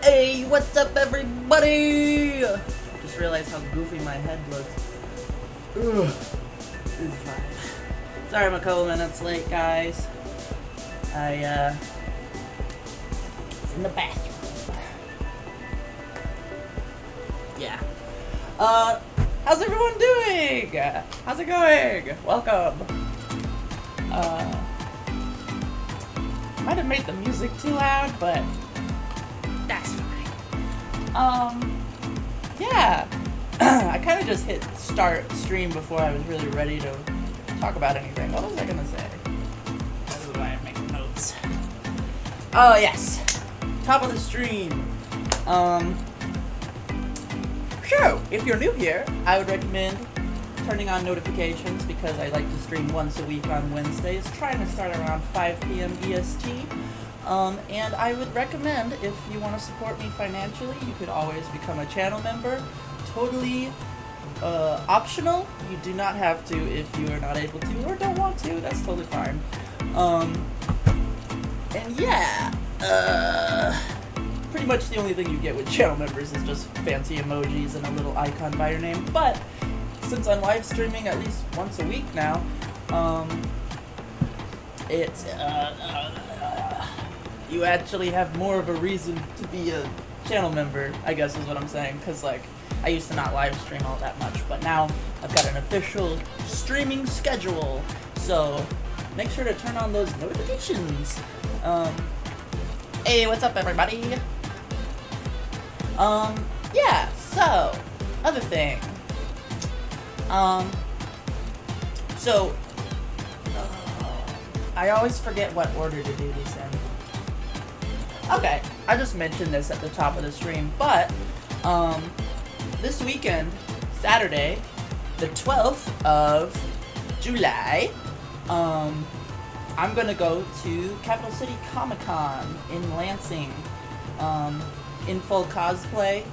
Hey, what's up, everybody? Just realized how goofy my head looks. Ugh. It's fine. Sorry I'm a couple minutes late, guys. It's in the bathroom. Yeah. How's everyone doing? How's it going? Welcome. Might have made the music too loud, but that's fine. Yeah. I kind of just hit start stream before I was really ready to talk about anything. What was I gonna say? This is why I'm making notes. Oh, yes. Top of the stream. So, if you're new here, I would recommend turning on notifications because I like to stream once a week on Wednesdays, trying to start around 5 p.m. EST. And I would recommend, if you want to support me financially, you could always become a channel member. Totally optional. You do not have to if you are not able to or don't want to. That's totally fine. And yeah, pretty much the only thing you get with channel members is just fancy emojis and a little icon by your name. But since I'm live streaming at least once a week now, you actually have more of a reason to be a channel member, I guess is what I'm saying, because like I used to not live stream all that much, but now I've got an official streaming schedule, so make sure to turn on those notifications. Hey, what's up, everybody? Yeah, so other thing. I always forget what order to do these in. Okay, I just mentioned this at the top of the stream, but, this weekend, Saturday, the 12th of July, I'm gonna go to Capital City Comic-Con in Lansing, in full cosplay.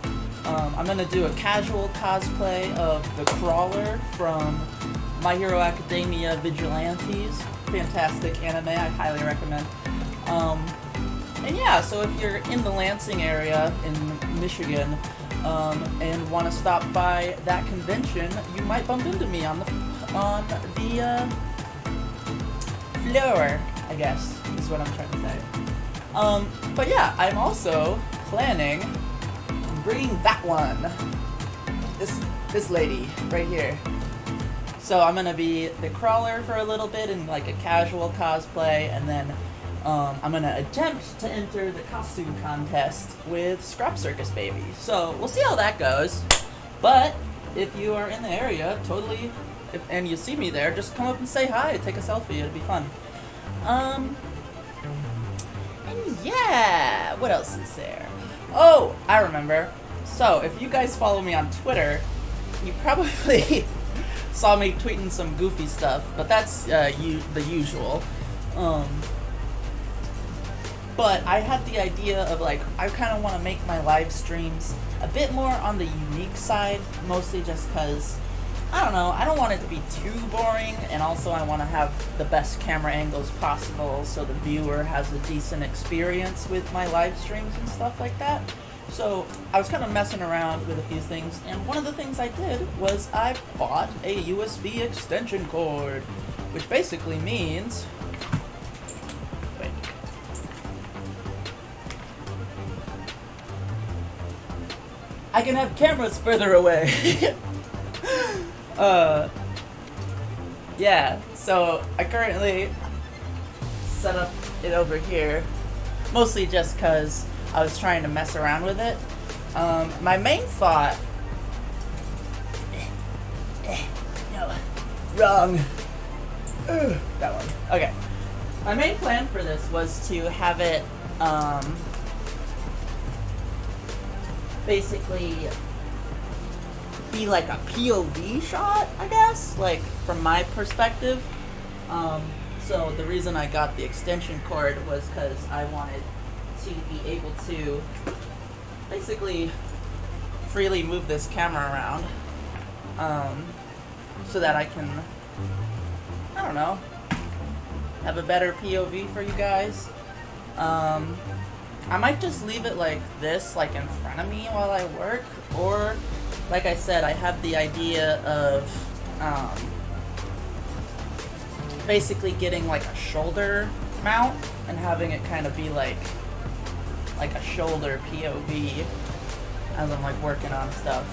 I'm gonna do a casual cosplay of the Crawler from My Hero Academia Vigilantes. Fantastic anime, I highly recommend. And yeah, so if you're in the Lansing area in Michigan, and want to stop by that convention, you might bump into me on the floor, I guess, is what I'm trying to say. But yeah, I'm also planning on bringing that one. This lady right here. So I'm gonna be the Crawler for a little bit in like a casual cosplay, and then I'm gonna attempt to enter the costume contest with Scrap Circus Baby. So we'll see how that goes. But if you are in the area, totally, and you see me there, just come up and say hi, take a selfie, it'll be fun. And yeah, what else is there? Oh, I remember. So if you guys follow me on Twitter, you probably saw me tweeting some goofy stuff, but that's the usual. But I had the idea of like, I kind of want to make my live streams a bit more on the unique side, mostly just because, I don't know, I don't want it to be too boring, and also I want to have the best camera angles possible so the viewer has a decent experience with my live streams and stuff like that. So I was kind of messing around with a few things, and one of the things I did was I bought a USB extension cord, which basically means, wait, I can have cameras further away. Yeah, so I currently set up it over here, mostly just because I was trying to mess around with it. My main thought... no, wrong. That one. Okay. My main plan for this was to have it, basically be like a POV shot, I guess, like from my perspective. So the reason I got the extension cord was because I wanted to be able to basically freely move this camera around, so that I can, I don't know, have a better POV for you guys. I might just leave it like this, like in front of me while I work, or like I said, I have the idea of basically getting like a shoulder mount and having it kind of be like a shoulder POV as I'm like working on stuff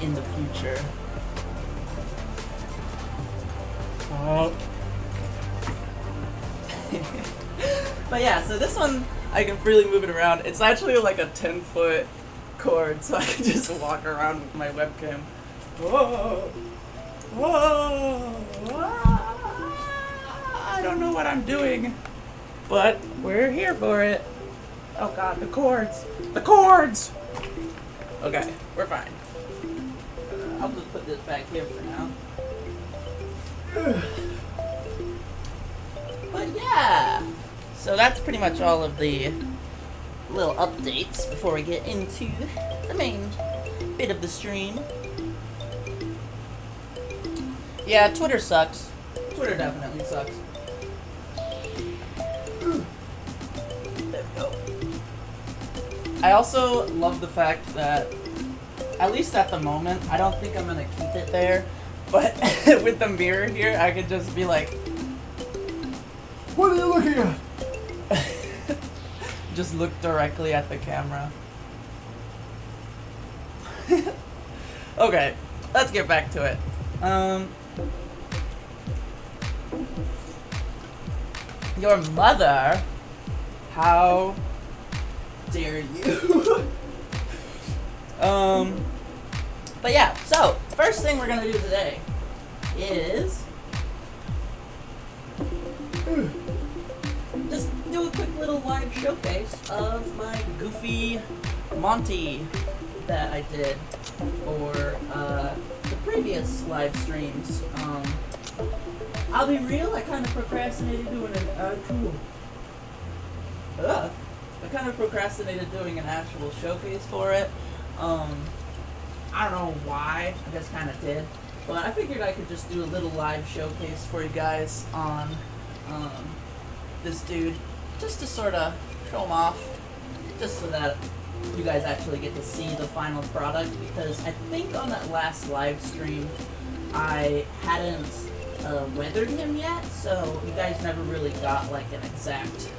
in the future. But yeah, so this one I can freely move it around. It's actually like a 10-foot cord, so I can just walk around with my webcam. Whoa, whoa, whoa. I don't know what I'm doing, but we're here for it. Oh god, the cords! The cords! Okay, we're fine. I'll just put this back here for now. But yeah! So that's pretty much all of the little updates before we get into the main bit of the stream. Yeah, Twitter sucks. Twitter definitely sucks. There we go. I also love the fact that, at least at the moment, I don't think I'm gonna keep it there, but with the mirror here, I could just be like, what are you looking at? Just look directly at the camera. Okay, let's get back to it. Your mother? How dare you? But yeah, so first thing we're gonna do today is just do a quick little live showcase of my goofy Monty that I did for the previous live streams. I'll be real, I kind of procrastinated doing an actual showcase for it. I don't know why, I just kind of did. But I figured I could just do a little live showcase for you guys on this dude, just to sort of show him off, just so that you guys actually get to see the final product, because I think on that last live stream I hadn't weathered him yet, so you guys never really got like an exact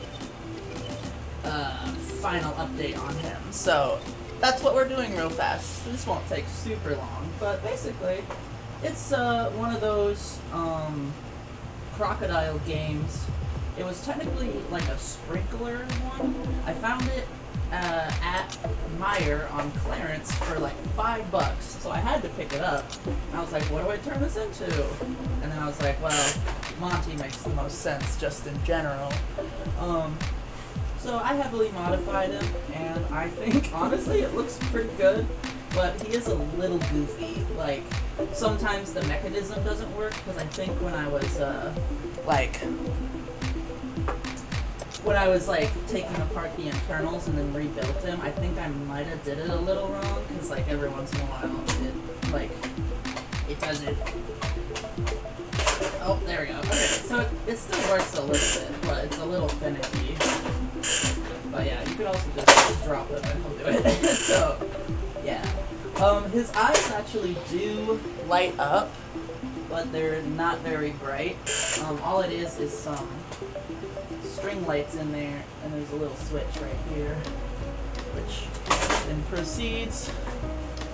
final update on him. So that's what we're doing real fast. This won't take super long, but basically it's one of those crocodile games. It was technically like a sprinkler one. I found it at Meijer on clearance for like $5, so I had to pick it up. And I was like, what do I turn this into? And then I was like, well, Monty makes the most sense just in general. So I heavily modified him, and I think honestly it looks pretty good, but he is a little goofy. Like, sometimes the mechanism doesn't work, because I think when I was taking apart the internals and then rebuilt him, I think I might have did it a little wrong, because like every once in a while it doesn't. Oh, there we go. Okay, so it still works a little bit, but it's a little finicky. But yeah, you could also just drop him and he'll do it. So yeah, his eyes actually do light up, but they're not very bright. All it is some string lights in there, and there's a little switch right here, which then proceeds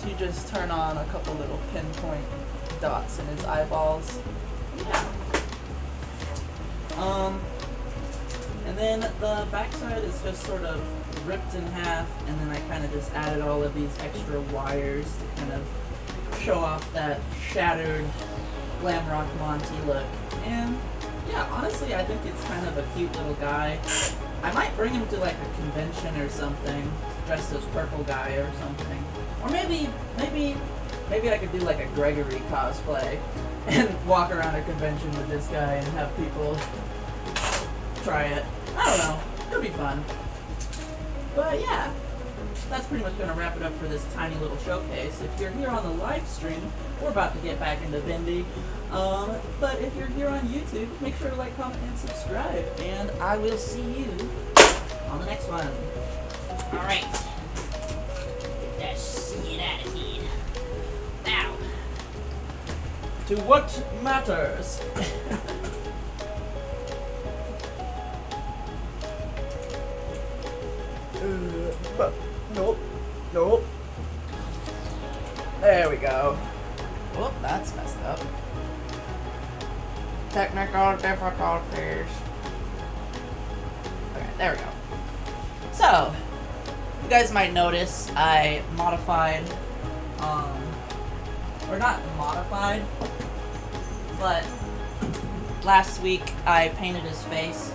to just turn on a couple little pinpoint dots in his eyeballs. Yeah. And then the backside is just sort of ripped in half, and then I kind of just added all of these extra wires to kind of show off that shattered glam rock Monty look. And yeah, honestly, I think it's kind of a cute little guy. I might bring him to like a convention or something, dressed as Purple Guy or something. Or maybe I could do like a Gregory cosplay and walk around a convention with this guy and have people try it. I don't know. It'll be fun. But yeah, that's pretty much going to wrap it up for this tiny little showcase. If you're here on the live stream, we're about to get back into Bendy. But if you're here on YouTube, make sure to like, comment, and subscribe. And I will see you on the next one. Alright. Get that shit out of here. Now. To what matters? Nope. Nope. There we go. Oh, that's messed up. Technical difficulties. Okay, there we go. So, you guys might notice I modified, or not modified, but last week I painted his face,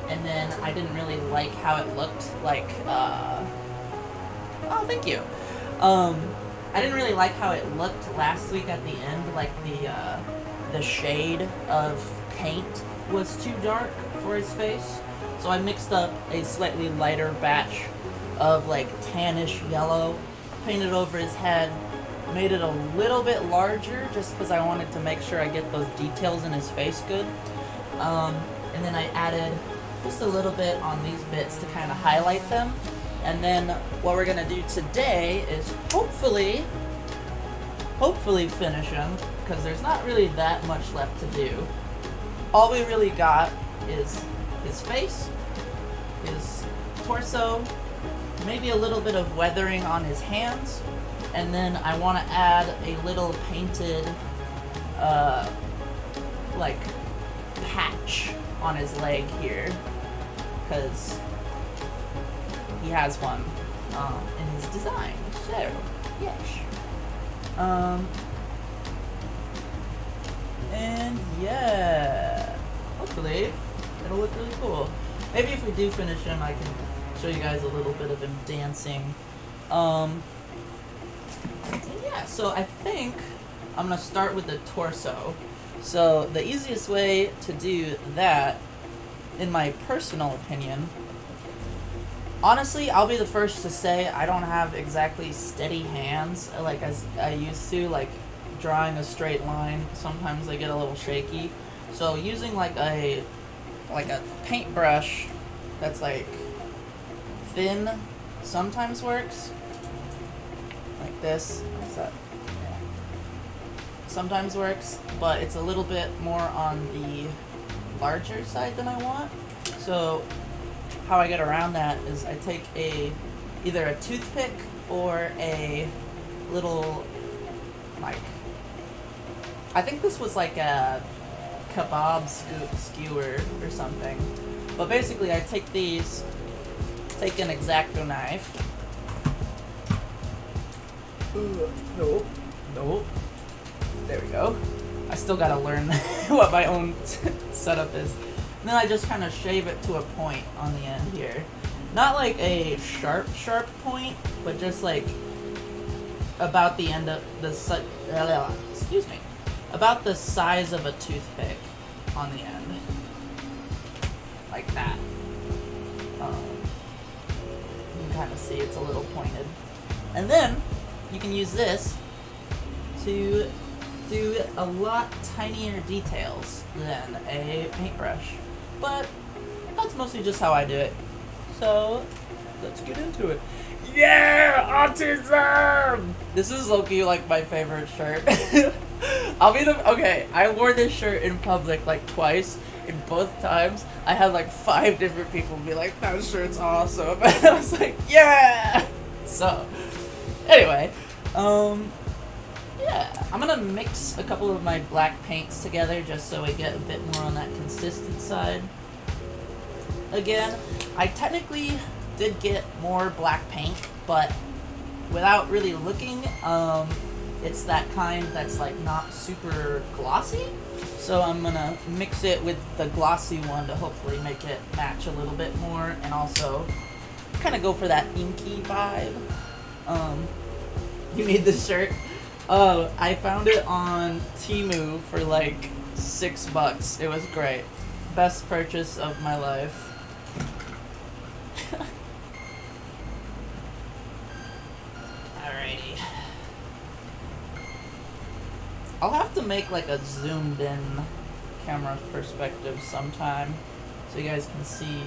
and then I didn't really like how it looked, like, oh, thank you. I didn't really like how it looked last week at the end, like the shade of paint was too dark for his face. So I mixed up a slightly lighter batch of like tannish yellow, painted over his head, made it a little bit larger just because I wanted to make sure I get those details in his face good. And then I added just a little bit on these bits to kind of highlight them. And then what we're gonna do today is hopefully finish him, because there's not really that much left to do. All we really got is his face, his torso, maybe a little bit of weathering on his hands, and then I want to add a little painted, like, patch on his leg here, because he has one in his design, so, yes. And yeah, hopefully it'll look really cool. Maybe if we do finish him, I can show you guys a little bit of him dancing. And yeah, so I think I'm gonna start with the torso. So the easiest way to do that, in my personal opinion, honestly, I'll be the first to say I don't have exactly steady hands like as I used to, like drawing a straight line. Sometimes they get a little shaky. So using like a paintbrush that's like thin sometimes works. Like this. What's that? Yeah. Sometimes works, but it's a little bit more on the larger side than I want. So how I get around that is I take either a toothpick or a little, like, I think this was like a kebab skewer or something. But basically I take these, take an X-Acto knife. Nope. Nope. There we go. I still gotta learn what my own setup is. And then I just kind of shave it to a point on the end here. Not like a sharp point, but just like about the end of the excuse me, about the size of a toothpick on the end, like that. You can kind of see it's a little pointed, and then you can use this to do a lot tinier details than a paintbrush. But that's mostly just how I do it. So let's get into it. Yeah, autism! This is low-key like my favorite shirt. Okay, I wore this shirt in public like twice, and both times I had like 5 different people be like, that shirt's awesome. And I was like, yeah! So, anyway, yeah, I'm gonna mix a couple of my black paints together just so we get a bit more on that consistent side. Again, I technically did get more black paint, but without really looking, it's that kind that's like not super glossy. So I'm gonna mix it with the glossy one to hopefully make it match a little bit more, and also kind of go for that inky vibe. You need this shirt? I found it on Temu for like $6. It was great. Best purchase of my life. Alrighty. I'll have to make like a zoomed in camera perspective sometime so you guys can see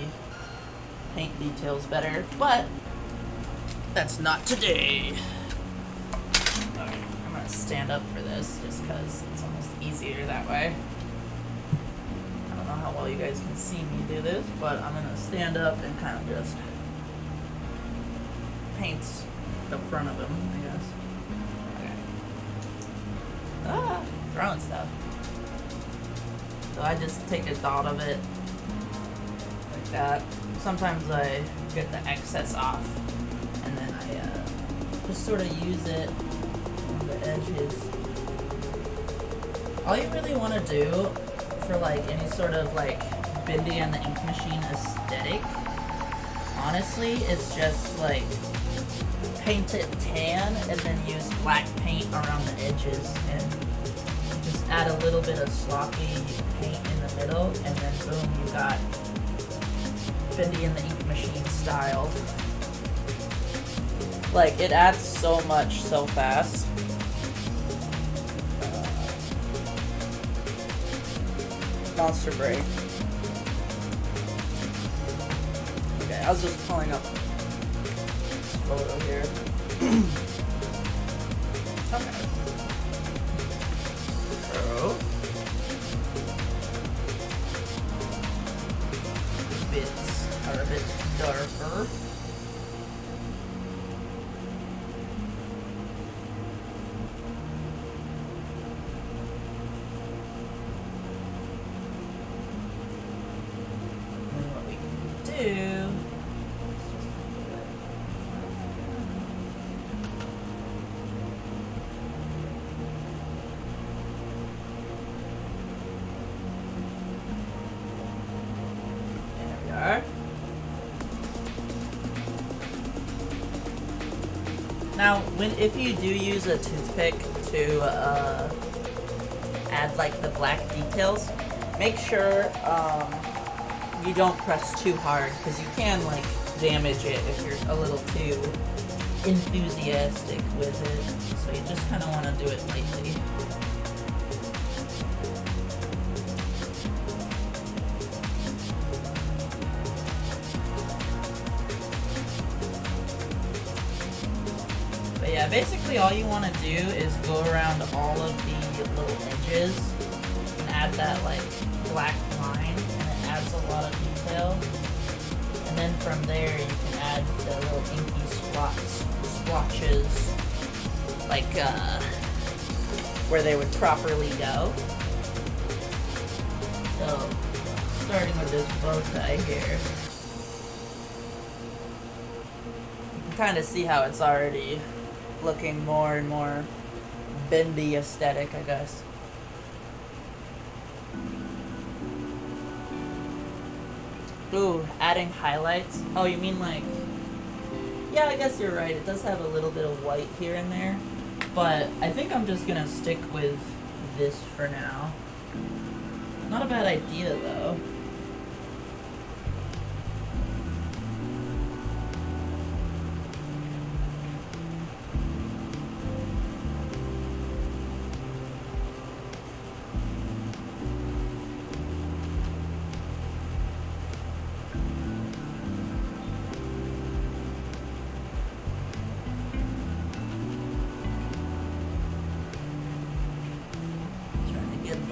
paint details better, but that's not today. Alright, I'm gonna stand up for this just because it's almost easier that way. I don't know how well you guys can see me do this, but I'm gonna stand up and kind of just paint the front of him, I guess. Okay. Ah, throwing stuff. So I just take a dot of it like that. Sometimes I get the excess off, and then I just sort of use it on the edges. All you really want to do for like any sort of like Bendy and the Ink Machine aesthetic, honestly, is just like paint it tan and then use black paint around the edges and just add a little bit of sloppy paint in the middle, and then boom, you got Bendy and the Ink Machine style. Like, it adds so much so fast. Monster break. Okay, I was just pulling up this photo here. Okay. So the bits are a bit darker. Now, if you do use a toothpick to add like the black details, make sure you don't press too hard, because you can like damage it if you're a little too enthusiastic with it. So you just kind of want to do it lightly. But yeah, basically all you want to do is go around all of the little edges and add that like black line, and it adds a lot of detail. And then from there you can add the little inky splotches, like where they would properly go. So, starting with this bow tie here, you can kind of see how it's already looking more and more Bendy aesthetic, I guess. Ooh, adding highlights. Oh, you mean like... Yeah, I guess you're right. It does have a little bit of white here and there. But I think I'm just gonna stick with this for now. Not a bad idea, though.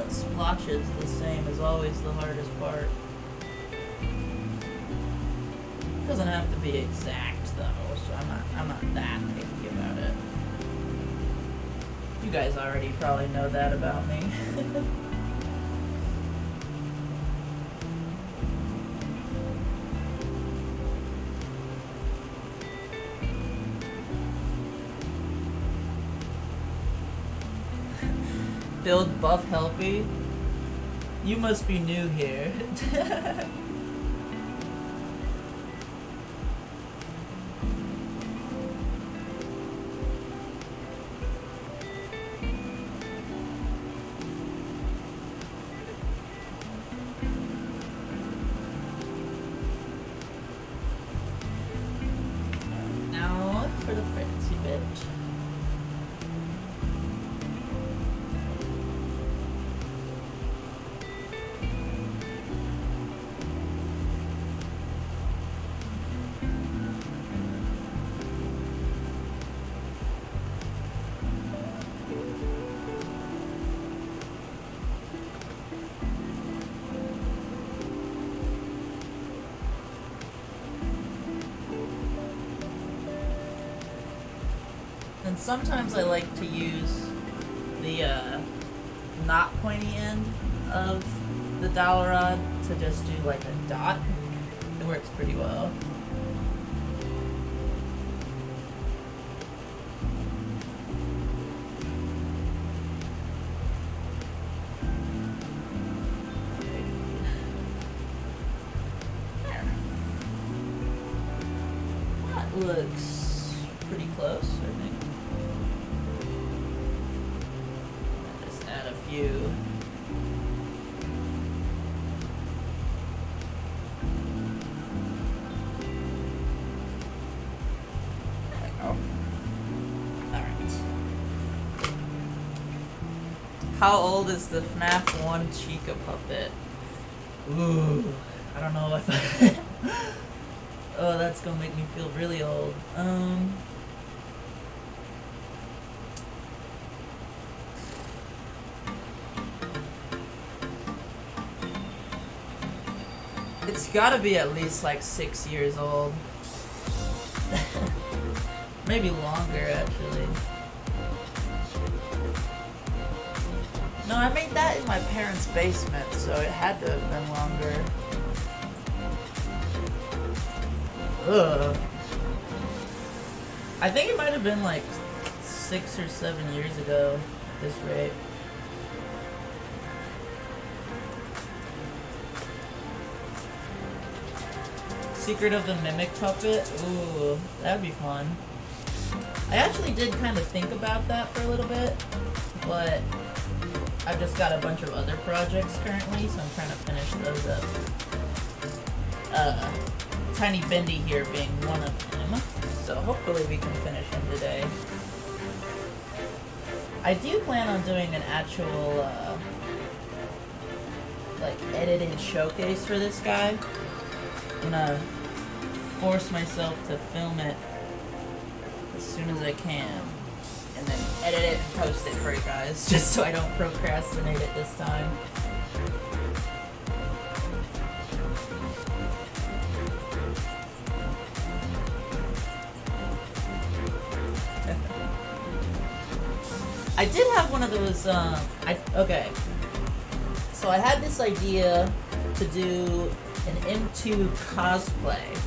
Splotches the same is always the hardest part. Doesn't have to be exact though, so I'm not that picky about it. You guys already probably know that about me. Build buff helpy. You must be new here. Now for the fancy bit. And sometimes I like to use the not pointy end of the dowel rod to just do like a dot. It works pretty well. That looks pretty close, I think. Just add a few. How old is the FNAF 1 Chica puppet? Ooh, I don't know if I... Oh, that's gonna make me feel really old. It's gotta be at least like 6 years old. Maybe longer, actually. No, I made that in my parents' basement, so it had to have been longer. Ugh. I think it might have been like 6 or 7 years ago at this rate. Secret of the Mimic Puppet? Ooh, that'd be fun. I actually did kind of think about that for a little bit, but I've just got a bunch of other projects currently, so I'm trying to finish those up. Tiny Bendy here being one of them, so hopefully we can finish him today. I do plan on doing an actual, like, edited showcase for this guy. I'm gonna force myself to film it as soon as I can, and then edit it and post it for you guys, just so I don't procrastinate it this time. I did have one of those, okay. So I had this idea to do an M2 cosplay,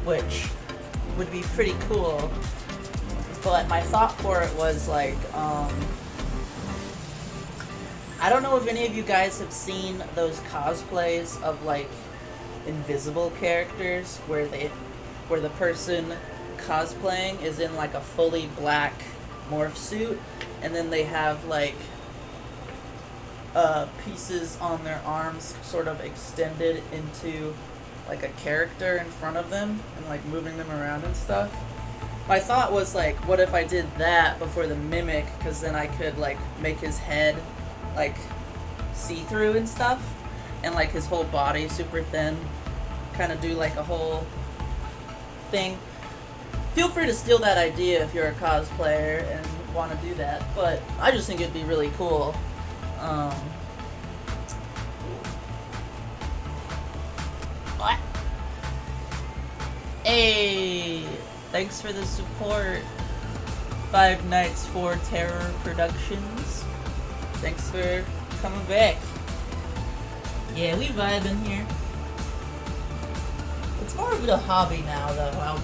which would be pretty cool. But my thought for it was like, I don't know if any of you guys have seen those cosplays of like invisible characters where the person cosplaying is in like a fully black morph suit, and then they have like pieces on their arms sort of extended into like a character in front of them and like moving them around and stuff. My thought was like, what if I did that before the Mimic, because then I could like make his head like see-through and stuff, and like his whole body super thin, kind of do like a whole thing. Feel free to steal that idea if you're a cosplayer and want to do that, but I just think it'd be really cool. What? Hey, thanks for the support, Five Nights for Terror Productions. Thanks for coming back. Yeah, we vibing here. It's more of a hobby now, though.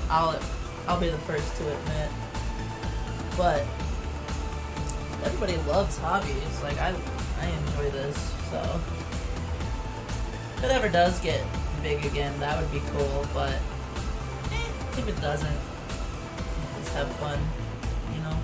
I'll be the first to admit. But everybody loves hobbies. Like I enjoy this. So if it ever does get big again, that would be cool. But if it doesn't, just have fun, you know.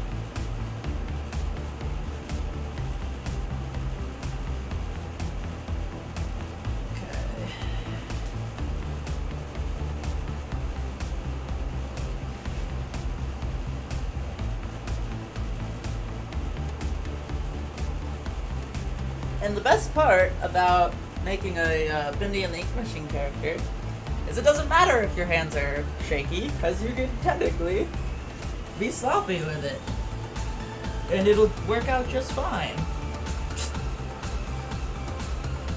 And the best part about making a Bendy and the Ink Machine character is it doesn't matter if your hands are shaky, because you can technically be sloppy with it. And it'll work out just fine.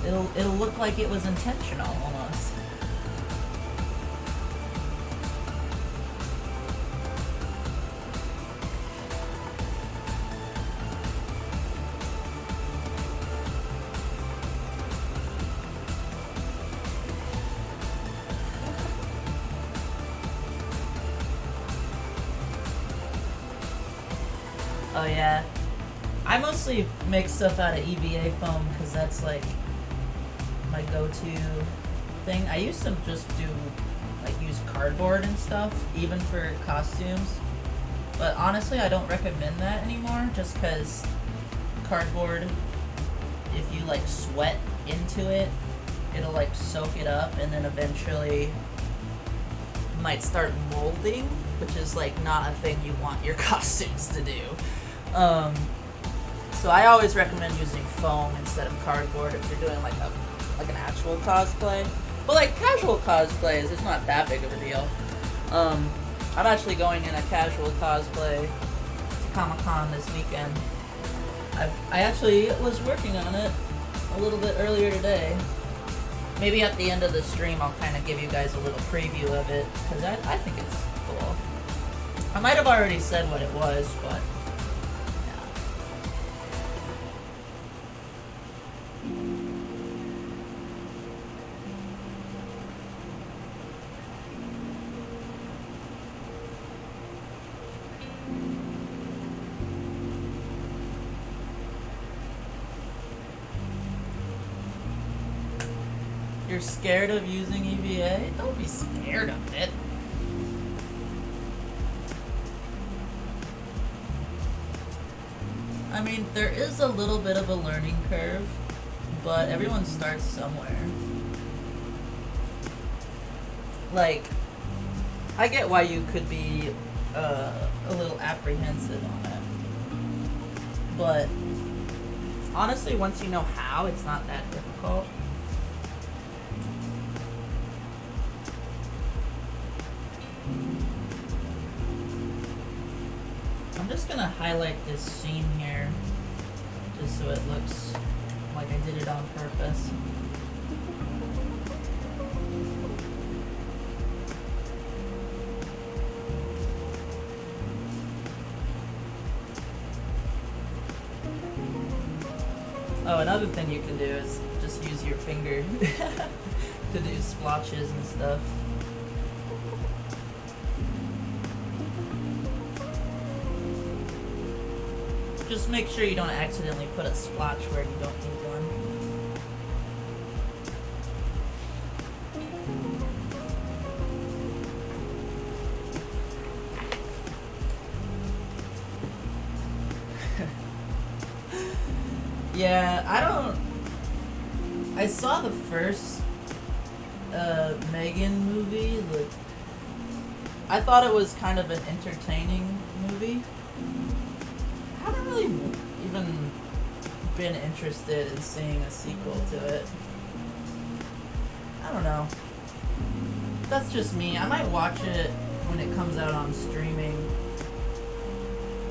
It'll look like it was intentional, almost. Oh yeah. I mostly make stuff out of EVA foam because that's like my go-to thing. I used to just use cardboard and stuff, even for costumes. But honestly, I don't recommend that anymore just because cardboard, if you like sweat into it, it'll like soak it up and then eventually might start molding, which is like not a thing you want your costumes to do. So I always recommend using foam instead of cardboard if you're doing like an actual cosplay. But like casual cosplays, it's not that big of a deal. I'm actually going in a casual cosplay to Comic-Con this weekend. I actually was working on it a little bit earlier today. Maybe at the end of the stream I'll kind of give you guys a little preview of it, because I think it's cool. I might have already said what it was, but you're scared of using EVA? Don't be scared of it. I mean, there is a little bit of a learning curve, but everyone starts somewhere. Like, I get why you could be a little apprehensive on it, but honestly, once you know how, it's not that difficult. I'm just gonna highlight this scene here, just so it looks like I did it on purpose. Oh, another thing you can do is just use your finger to do splotches and stuff. Just make sure you don't accidentally put a splotch where you don't need one. Yeah, I saw the first Megan movie. I thought it was kind of an entertaining movie. I haven't really even been interested in seeing a sequel to it. I don't know. That's just me. I might watch it when it comes out on streaming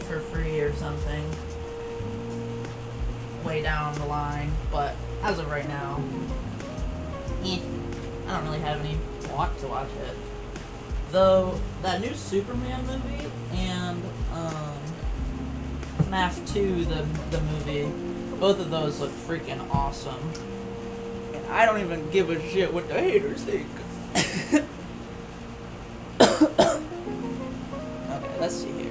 for free or something way down the line, but as of right now, I don't really have any want to watch it. Though that new Superman movie and FNAF 2, the movie, both of those look freaking awesome. And I don't even give a shit what the haters think. Okay, let's see here.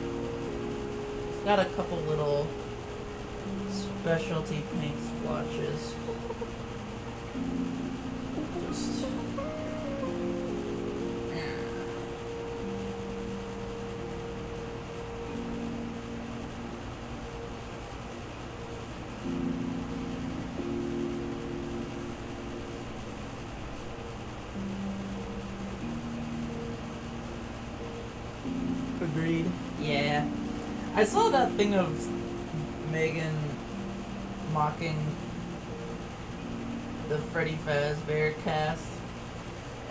Got a couple little specialty paint splotches. Just agreed. Yeah. I saw that thing of Megan mocking the Freddy Fazbear cast.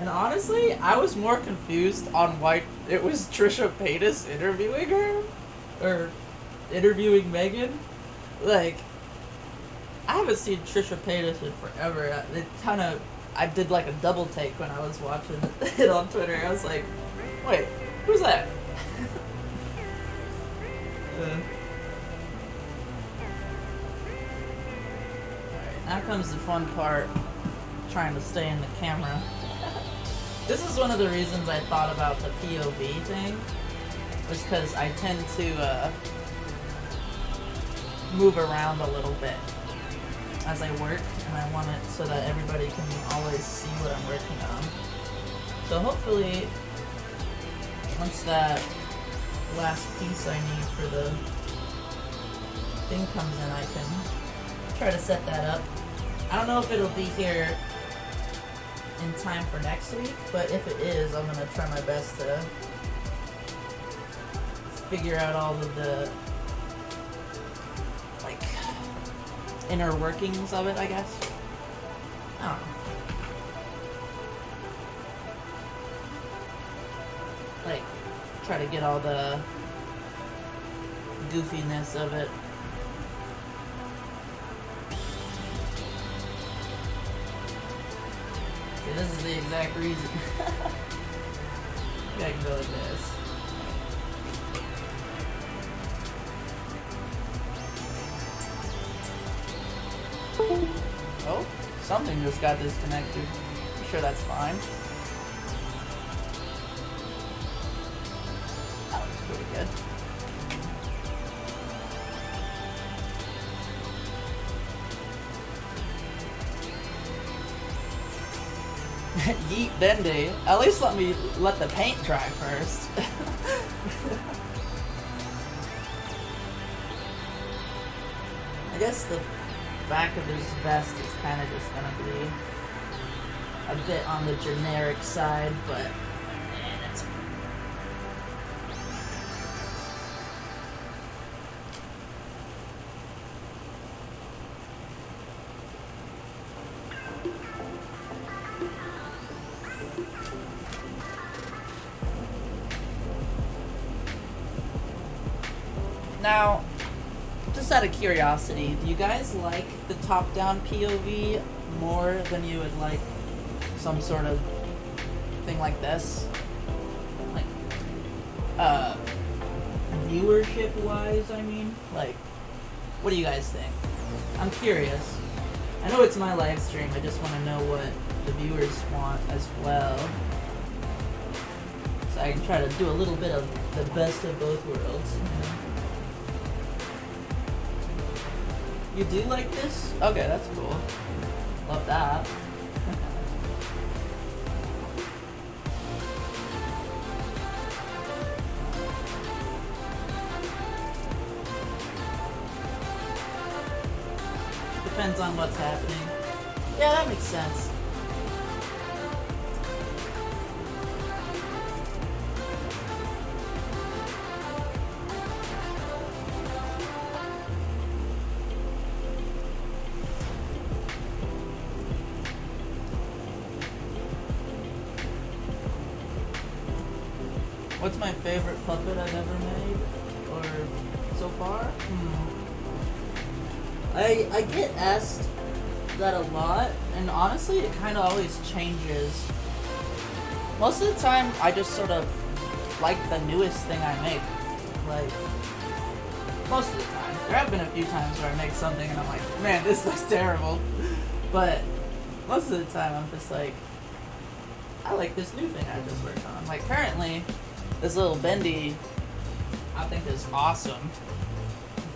And honestly, I was more confused on why it was Trisha Paytas interviewing her. Or interviewing Megan. Like, I haven't seen Trisha Paytas in forever. I did like a double take when I was watching it on Twitter. I was like, wait, who's that? Alright, now comes the fun part, trying to stay in the camera. This is one of the reasons I thought about the POV thing, was because I tend to move around a little bit as I work, and I want it so that everybody can always see what I'm working on. So hopefully, once that last piece I need for the thing comes in, I can try to set that up. I don't know if it'll be here in time for next week, but if it is, I'm gonna try my best to figure out all of the like inner workings of it, I guess. I don't know. Like, try to get all the goofiness of it. Okay, this is the exact reason. I can go like this. Oh, something just got disconnected. I'm sure that's fine. That looks pretty good. Yeet Bendy. At least let me let the paint dry first. I guess the back of his vest is kind of just gonna be a bit on the generic side, but it's now, just out of curiosity, do you guys like the top-down POV more than you would like some sort of thing like this? Like, viewership-wise, I mean? Like, what do you guys think? I'm curious. I know it's my live stream, I just want to know what the viewers want as well. So I can try to do a little bit of the best of both worlds. You do like this? Okay, that's cool. Love that. Depends on what's happening. Yeah, that makes sense. What's my favorite puppet I've ever made? Or so far? I get asked that a lot, and honestly it kind of always changes. Most of the time I just sort of like the newest thing I make. Like, most of the time. There have been a few times where I make something and I'm like, man, this looks terrible. But most of the time I'm just like, I like this new thing I just worked on. Like currently, this little Bendy, I think is awesome,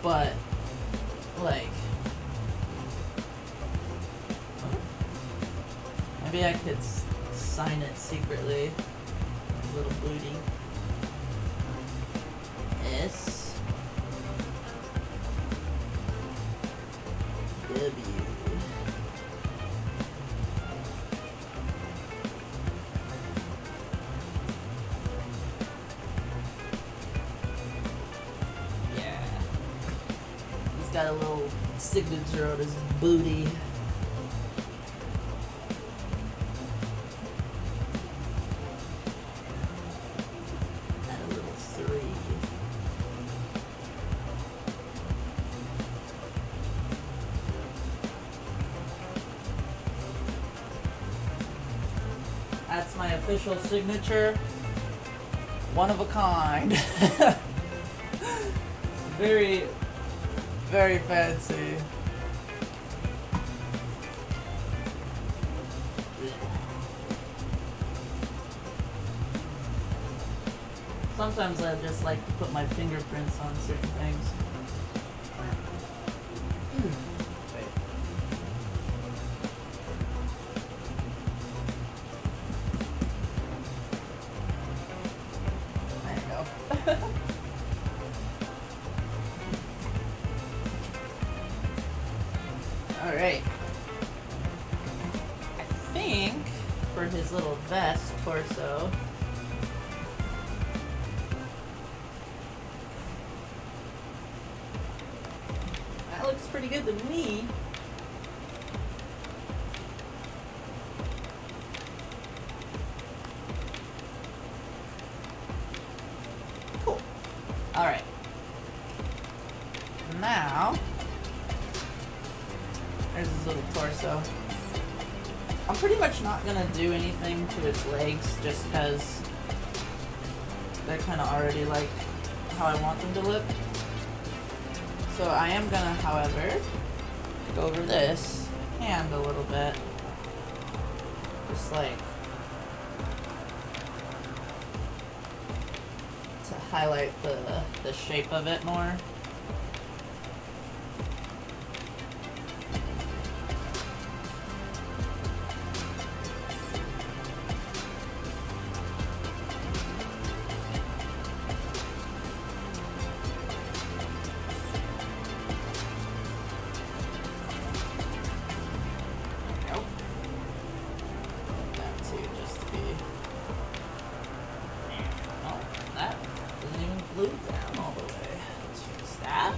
but like, maybe I could sign it secretly. Little booty. S W. Got a little signature on his booty. And a little 3. That's my official signature. One of a kind. Very fancy. Sometimes I just like to put my fingerprints on certain things. Wait. There you go. Alright. I think for his little vest torso, that looks pretty good to me. Cool. Alright. Now, there's his little torso. I'm pretty much not gonna do anything to his legs just because they're kind of already like how I want them to look. So I am gonna, however, go over this hand a little bit. Just like to highlight the shape of it more. Down all the way. Let's fix that.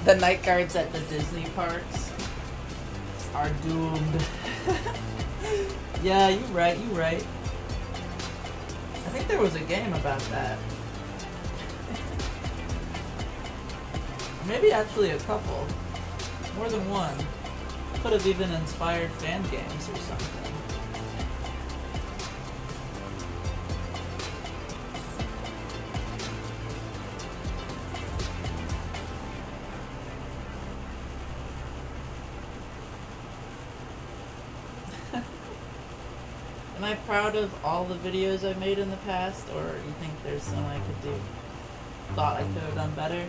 The night guards at the Disney parks are doomed. Yeah, you're right, you're right. I think there was a game about that. Maybe actually a couple. More than one. Could have even inspired fan games or something. Am I proud of all the videos I made in the past, or you think there's some I could do? Thought I could have done better?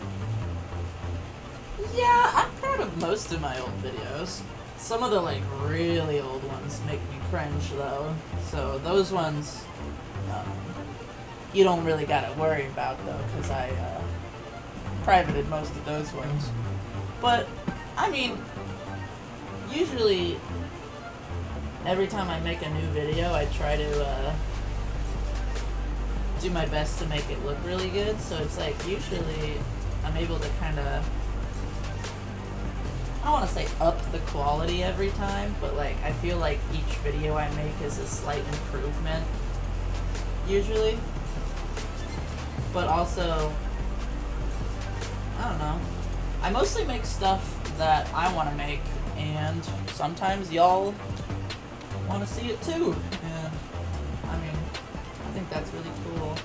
Yeah, I'm proud of most of my old videos. Some of the like really old ones make me cringe though. So those ones, you don't really gotta worry about though, because I privated most of those ones. But, I mean, usually every time I make a new video, I try to do my best to make it look really good. So it's like usually I'm able to kind of, I don't want to say up the quality every time, but like I feel like each video I make is a slight improvement usually. But also, I don't know, I mostly make stuff that I want to make, and sometimes y'all want to see it too, and I mean, I think that's really cool.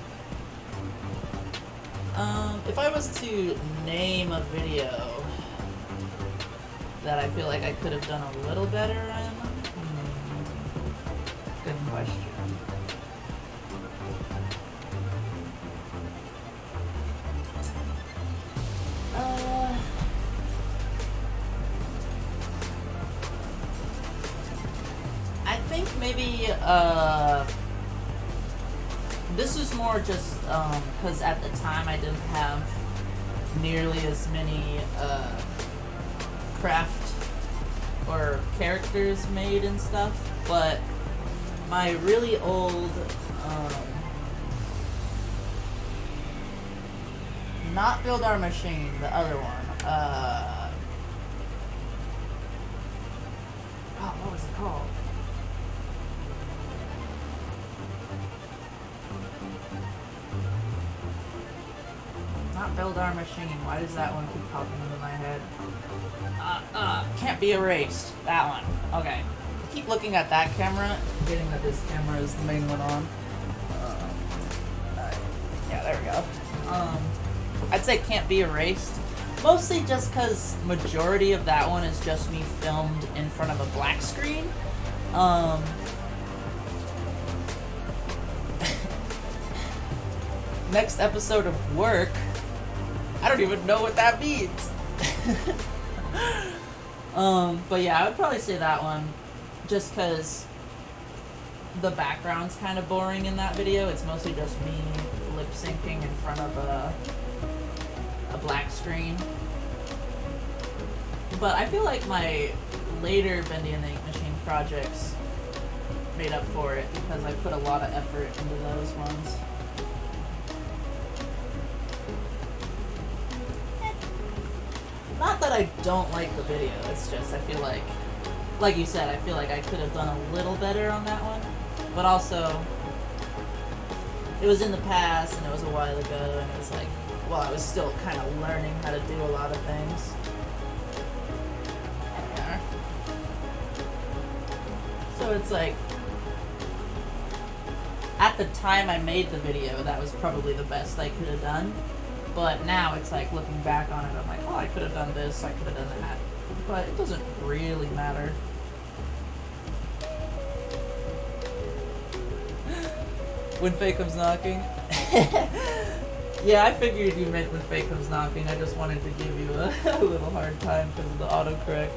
If I was to name a video that I feel like I could have done a little better in, good question. I think maybe, this is more just, because at the time I didn't have nearly as many, craft or characters made and stuff, but my really old, not Build Our Machine, the other one, oh, what was it called? Not Build Our Machine. Why does that one keep popping into my head? Can't Be Erased. That one. Okay. I keep looking at that camera, forgetting that this camera is the main one on. Yeah, there we go. I'd say Can't Be Erased. Mostly just because majority of that one is just me filmed in front of a black screen. Next episode of work, I don't even know what that means. But yeah, I would probably say that one, just because the background's kind of boring in that video. It's mostly just me lip syncing in front of a black screen. But I feel like my later Bendy and the Ink Machine projects made up for it because I put a lot of effort into those ones. Not that I don't like the video, it's just I feel like you said, I feel like I could have done a little better on that one. But also, it was in the past and it was a while ago and it was like, well, I was still kind of learning how to do a lot of things. Yeah. So it's like, at the time I made the video, that was probably the best I could have done. But now it's like, looking back on it, I'm like, oh, I could have done this, I could have done that. But it doesn't really matter. When Faye comes knocking. Yeah, I figured you meant when Faye comes knocking. I just wanted to give you a little hard time because of the autocorrect.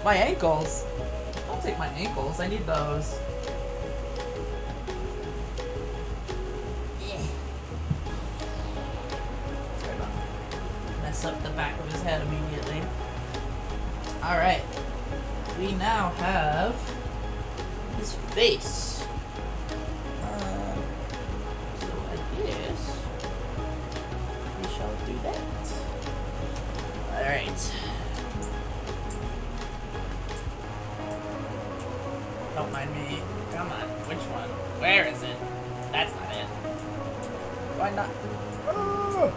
My ankles. Don't take my ankles. I need those. Yeah. Try not to mess up the back of his head immediately. Alright. We now have his face. Alright. Don't mind me. Come on. Which one? Where is it? That's not it. Why not? Oh.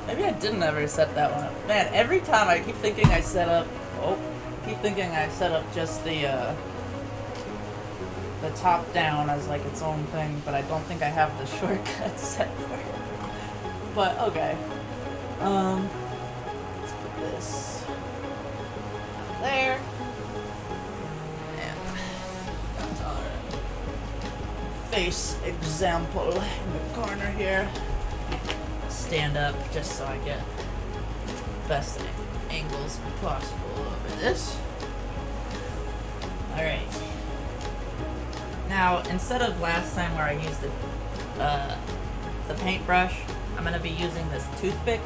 Maybe I didn't ever set that one up. Man, every time I keep thinking I set up... Oh. I keep thinking I set up just the top down as like its own thing, but I don't think I have the shortcut set for it. But, okay. Let's put this there. And that's our face example in the corner here. Stand up just so I get best angles possible over this. Alright. Now, instead of last time where I used the paintbrush, I'm going to be using this toothpick,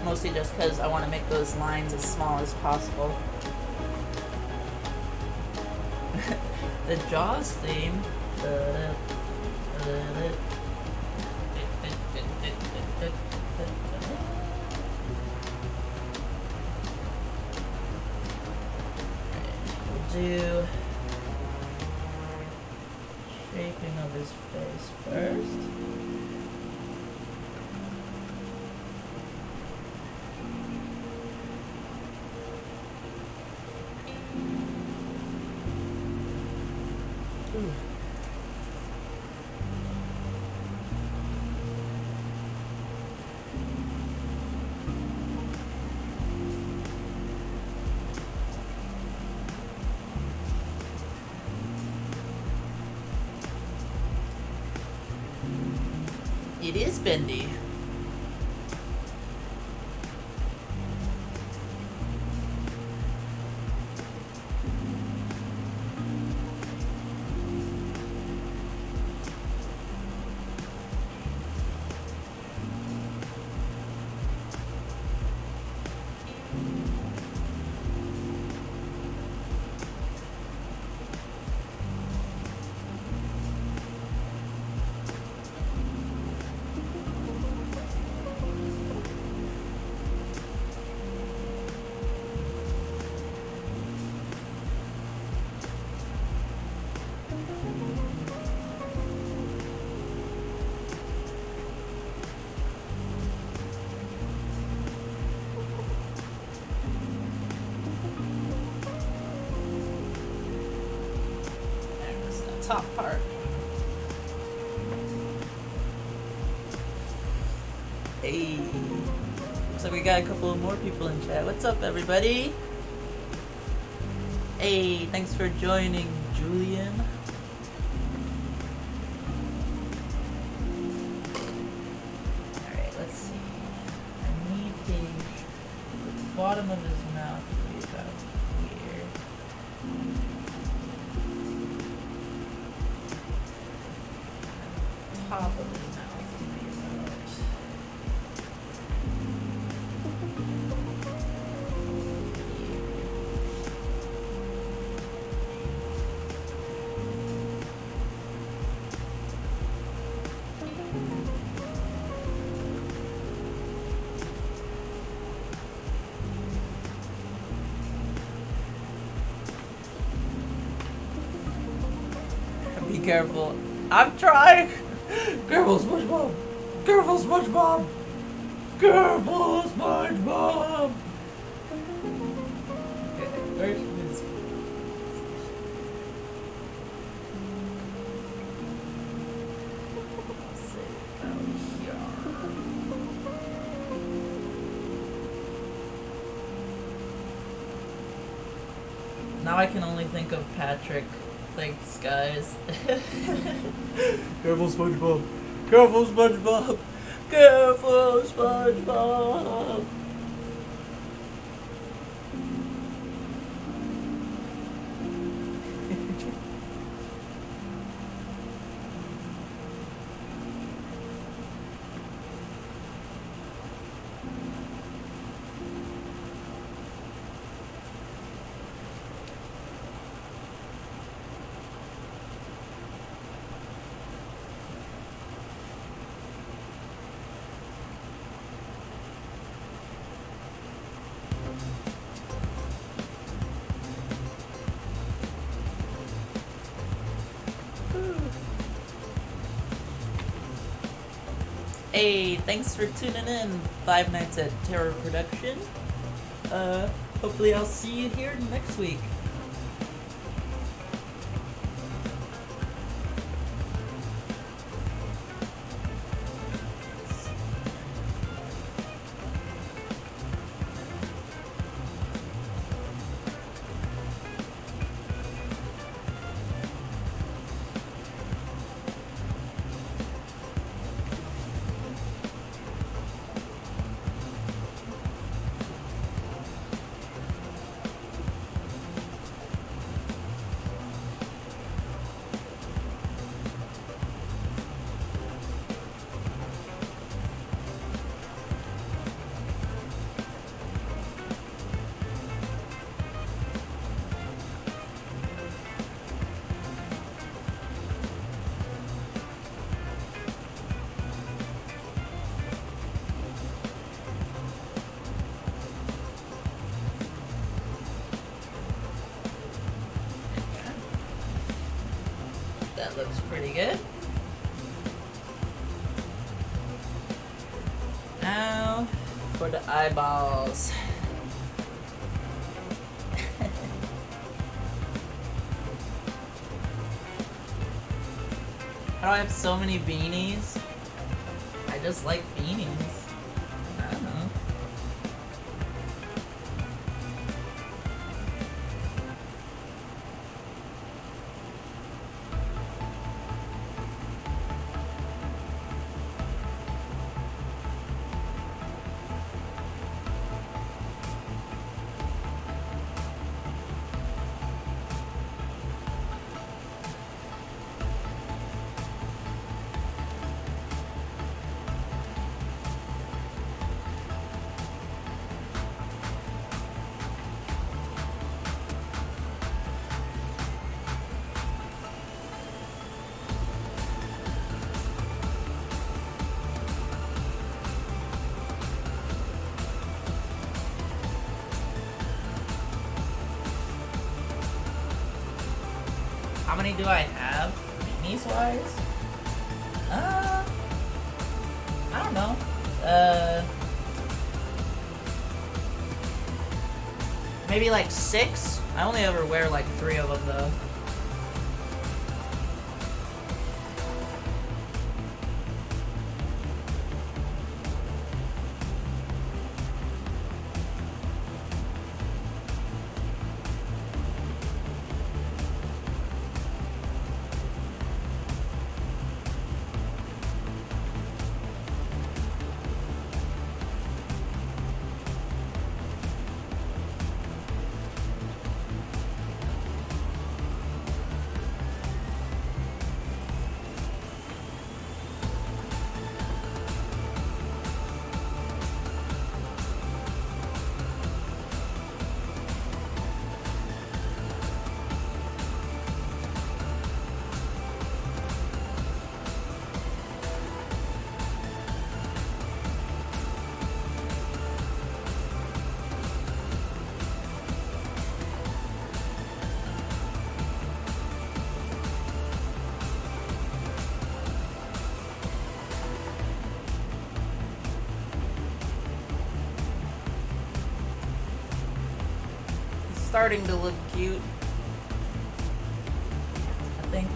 mostly just because I want to make those lines as small as possible. The Jaws theme. We'll do shaping of his face first. It is Bendy. Top part. Hey. Looks like we got a couple of more people in chat. What's up, everybody? Hey, thanks for joining, Julian. Alright, let's see. I need the bottom of his mouth to be about here. Top of his mouth to be about here. Be careful. I'm trying! Careful, SpongeBob! Careful, SpongeBob! Careful, SpongeBob! Okay, where's his... Now I can only think of Patrick. Thanks, guys. Careful, SpongeBob. Careful, SpongeBob. Careful, SpongeBob. Hey, thanks for tuning in. 5 Nights at Terror Production. Hopefully I'll see you here next week. That looks pretty good. Now for the eyeballs. How do I have so many beanies? I just like beanies. I don't know. How many do I have, beanies wise? I don't know. Maybe like 6? I only ever wear like 3 of them though. starting to look cute. I think.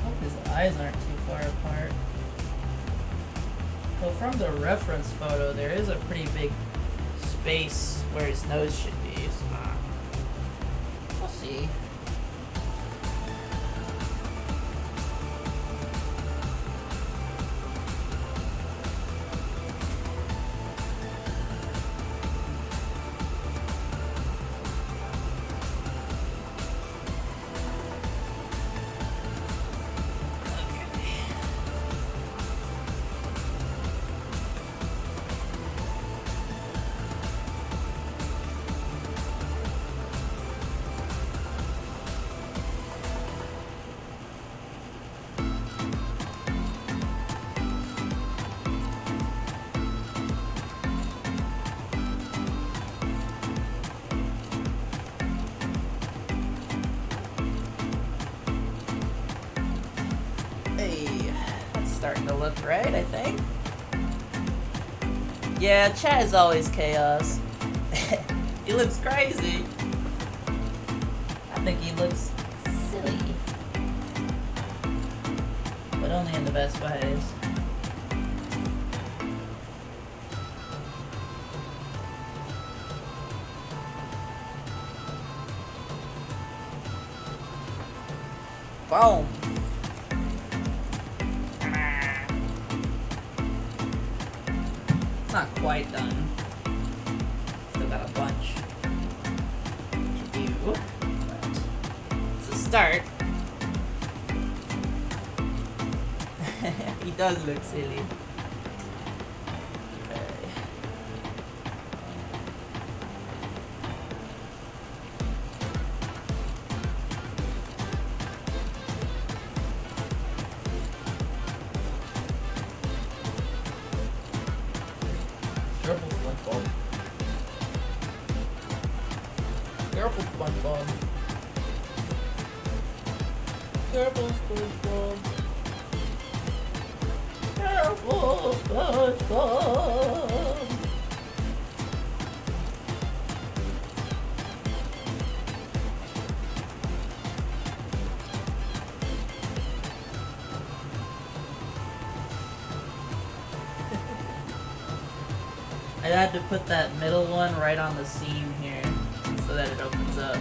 Hope his eyes aren't too far apart. So from the reference photo, there is a pretty big space where his nose should be. So we'll see. Starting to look right, I think. Yeah, chat is always chaos. He looks crazy. I think he looks silly. But only in the best ways. Boom. Not quite done. Still got a bunch to do, but it's a start. He does look silly. Okay. Careful, SpongeBob. Careful, SpongeBob. Careful, SpongeBob. Careful, SpongeBob. I had to put that middle one right on the seam here so that it opens up.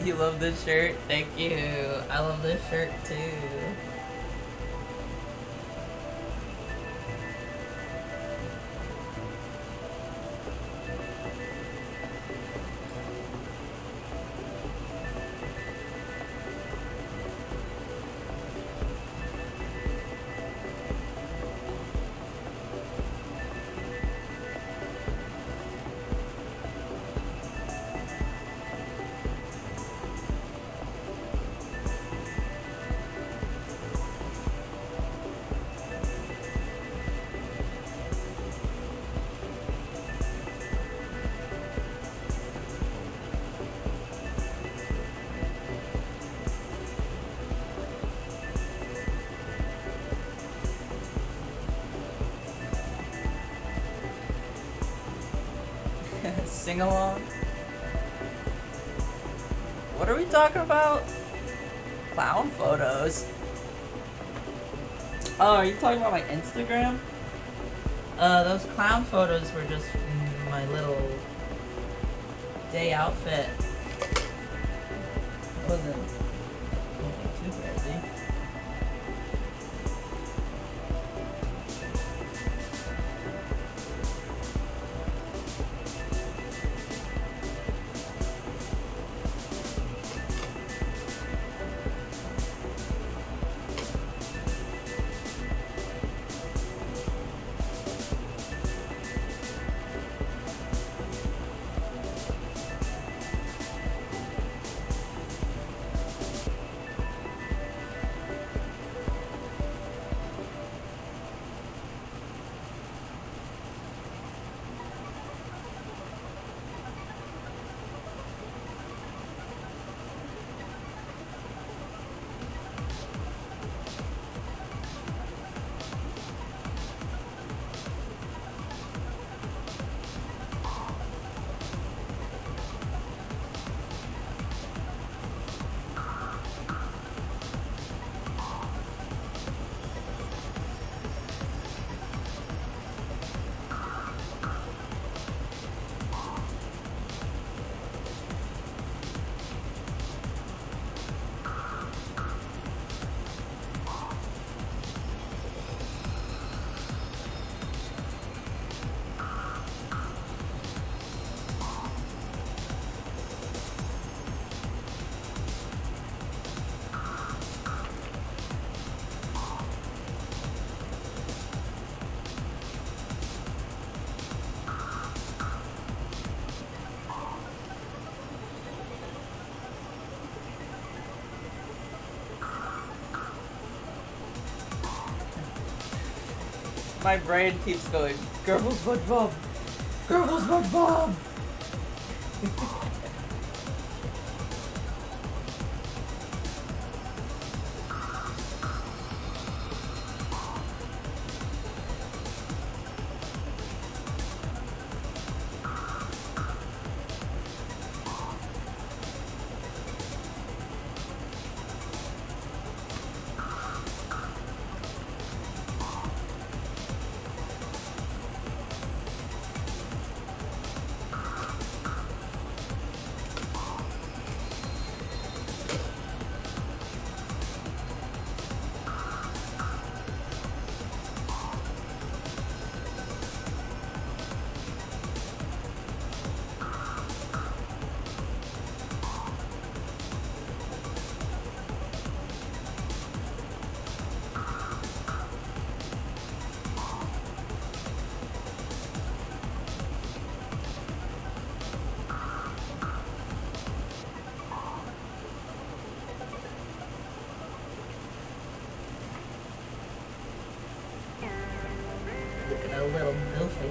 You love this shirt? Thank you. I love this shirt too. Sing along. What are we talking about? Clown photos. Oh, are you talking about my Instagram? Those clown photos were just my little day outfit. It wasn't too crazy. My brain keeps going, Gurgle SpongeBob! Gurgle SpongeBob! Looking a little milfy.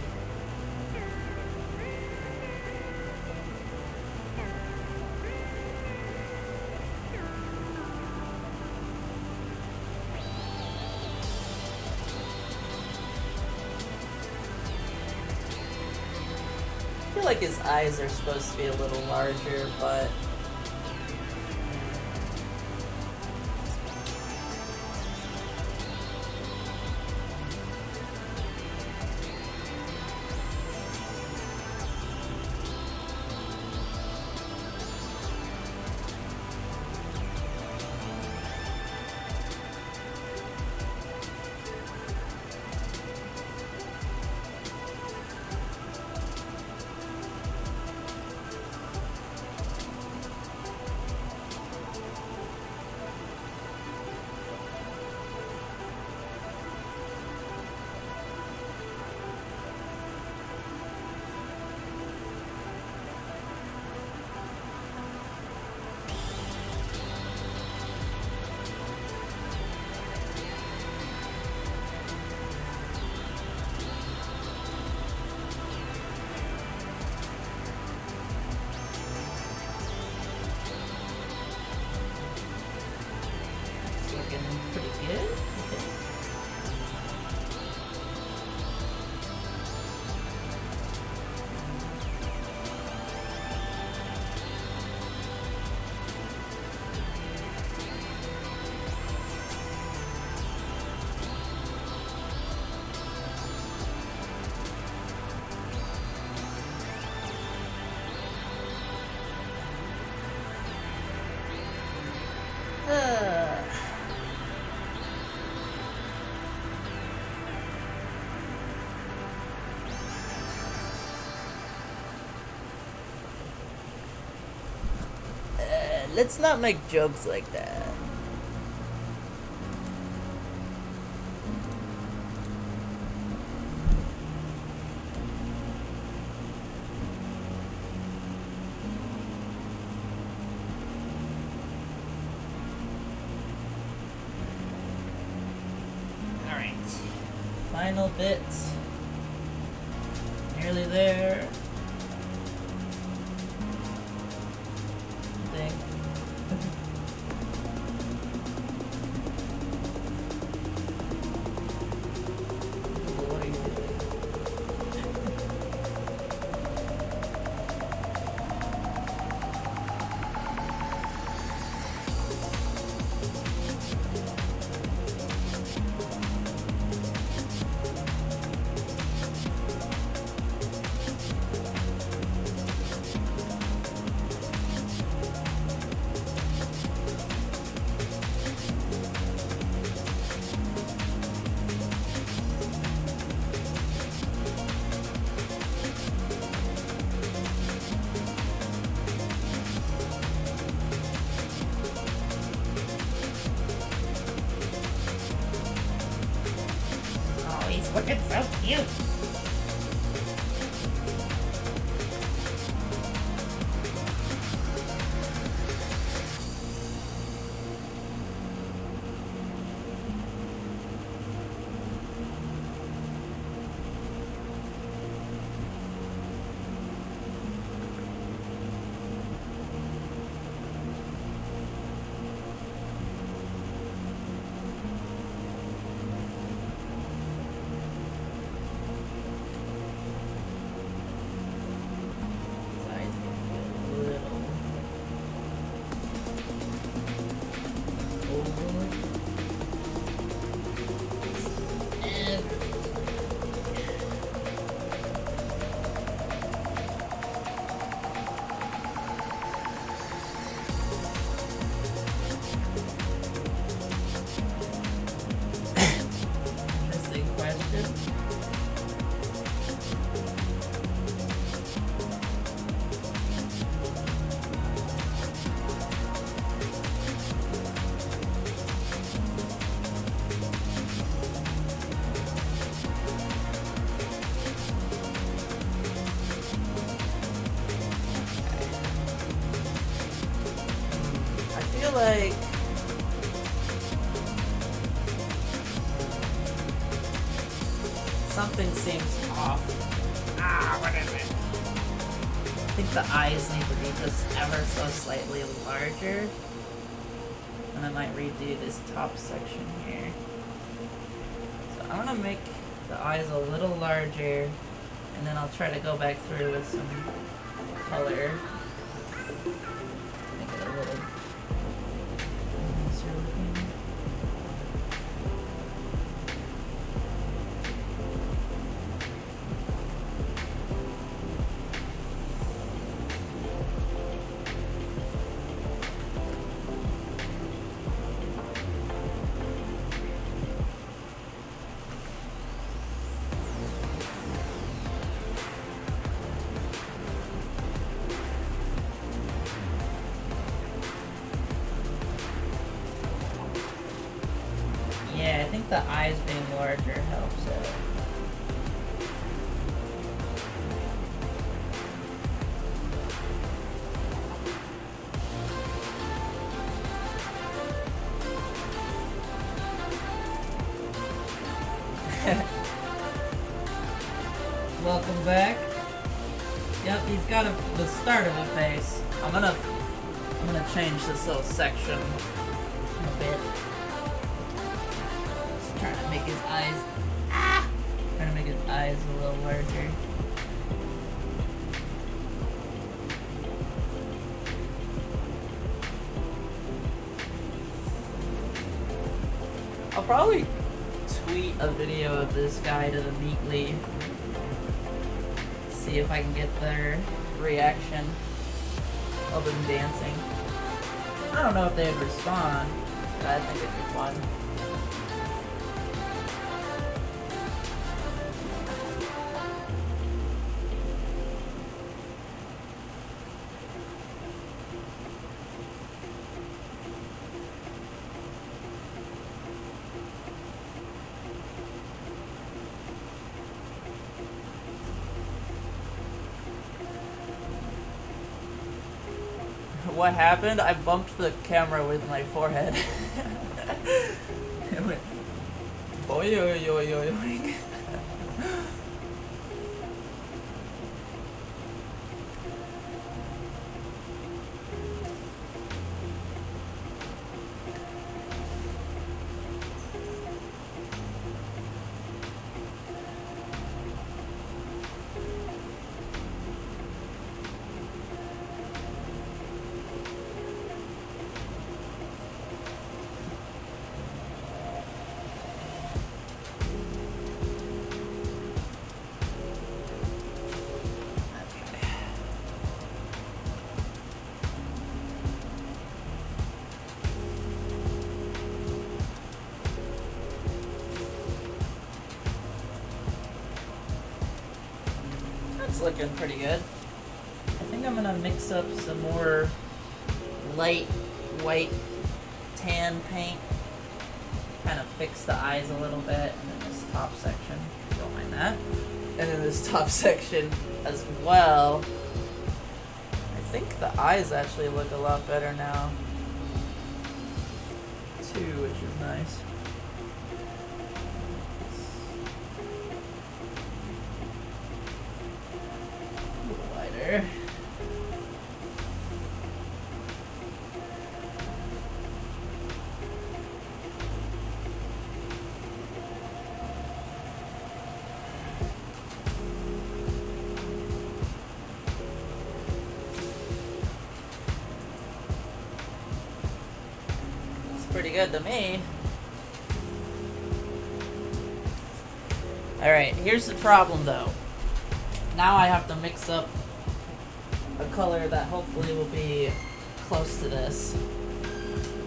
I feel like his eyes are supposed to be a little larger, but pretty good. Let's not make jokes like that. Alright. Final bits. Nearly there. Thing. What are you doing? Oh, he's looking so cute. like something seems off. What is it? I think the eyes need to be just ever so slightly larger. And I might redo this top section here. So I'm gonna make the eyes a little larger, and then I'll try to go back through with some color. Make it a little nicer looking. Yeah, I think the eyes being larger helps it. Welcome back. Yep, he's got the start of a face. I'm gonna change this little section a bit. Trying to make his eyes trying to make his eyes a little larger. I'll probably tweet a video of this guy to the Meatly. See if I can get their reaction of him dancing. I don't know if they'd respond, but I think it'd be fun. What happened? I bumped the camera with my forehead. It went boing, oing, oing, oing. It's looking pretty good. I think I'm gonna mix up some more light white tan paint. Kind of fix the eyes a little bit, and then this top section, don't mind that. And then this top section as well. I think the eyes actually look a lot better now too, which is nice. Lighter. Looks pretty good to me. Alright, here's the problem though. Now I have to mix up a color that hopefully will be close to this,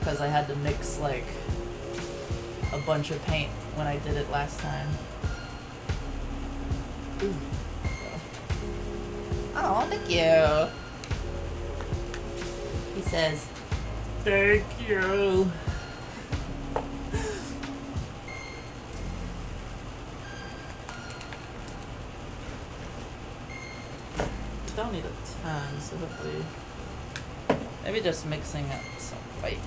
because I had to mix like a bunch of paint when I did it last time. Ooh. Oh, thank you. He says, thank you. Don't need a ton, so hopefully maybe just mixing up some white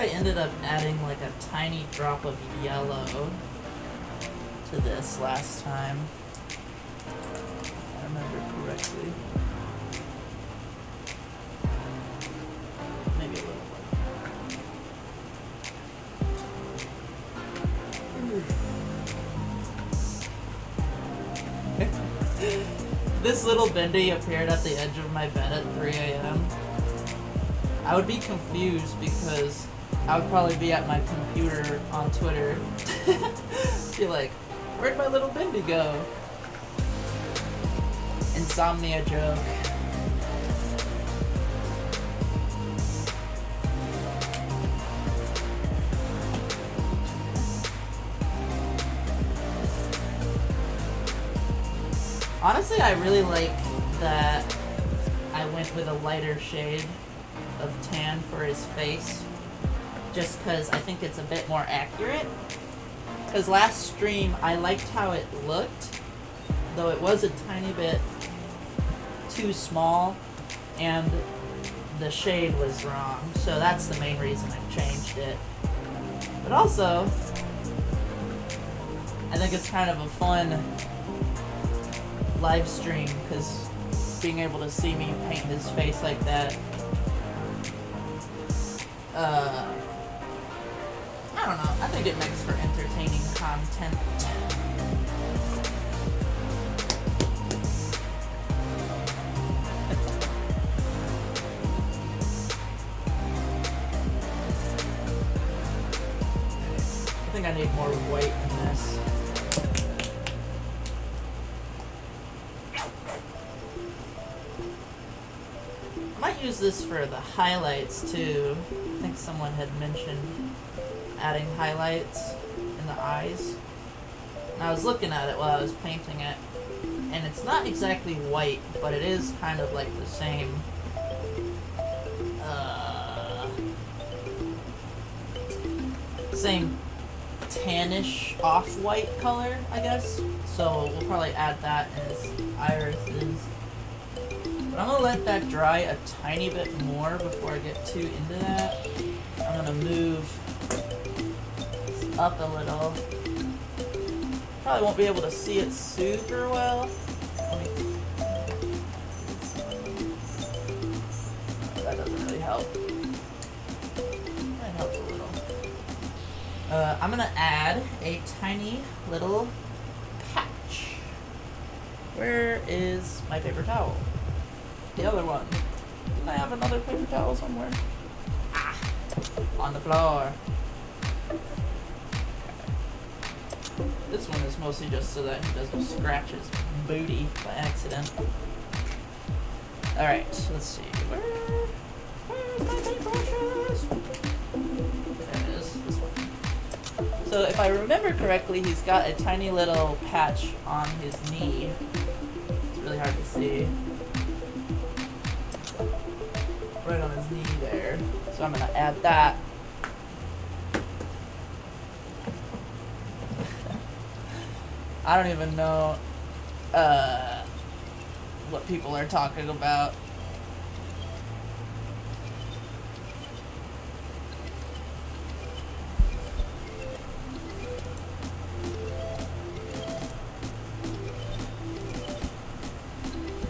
I ended up adding like a tiny drop of yellow to this last time. If I remember correctly. Maybe a little bit. This little Bendy appeared at the edge of my bed at 3 a.m. I would be confused because I would probably be at my computer on Twitter. Be like, where'd my little Bendy go? Insomnia joke. Honestly, I really like that I went with a lighter shade of tan for his face, just because I think it's a bit more accurate. Because last stream, I liked how it looked, though it was a tiny bit too small, and the shade was wrong. So that's the main reason I changed it. But also, I think it's kind of a fun live stream, because being able to see me paint his face like that, I don't know, I think it makes for entertaining content. I think I need more white in this. I might use this for the highlights too. I think someone had mentioned adding highlights in the eyes. And I was looking at it while I was painting it, and it's not exactly white, but it is kind of like the same same tannish off-white color, I guess. So we'll probably add that in his irises. But I'm gonna let that dry a tiny bit more before I get too into that. I'm gonna move this up a little. Probably won't be able to see it super well. That doesn't really help. That helps a little. I'm gonna add a tiny little patch. Where is my paper towel? The other one. Didn't I have another paper towel somewhere? Ah! On the floor. Okay. This one is mostly just so that he doesn't scratch his booty by accident. Alright, let's see. Where's my paintbrushes? There it is. This one. So if I remember correctly, he's got a tiny little patch on his knee. It's really hard to see. Right on his knee there. So I'm gonna add that. I don't even know what people are talking about.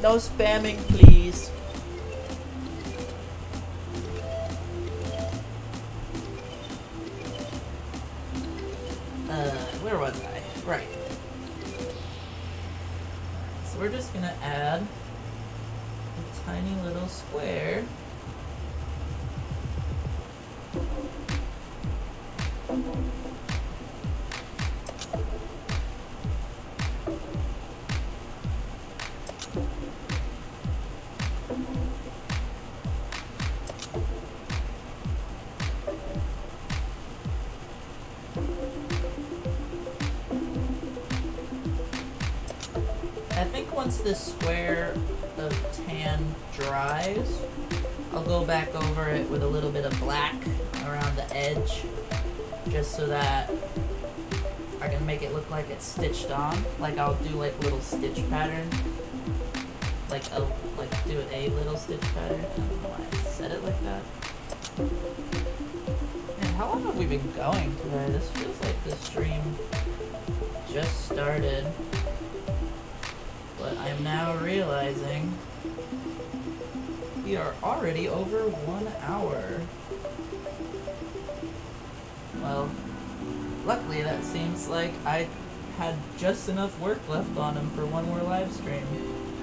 No spamming, please. Where was I? Right. So we're just gonna add a tiny little square. I think once this square of tan dries, I'll go back over it with a little bit of black around the edge, just so that I can make it look like it's stitched on. Like I'll do like little stitch pattern, like do a little stitch pattern. I don't know why I said it like that. Yeah. How long have we been going today? This feels like the stream just started. But I'm now realizing we are already over 1 hour. Well, luckily that seems like I had just enough work left on him for one more live stream.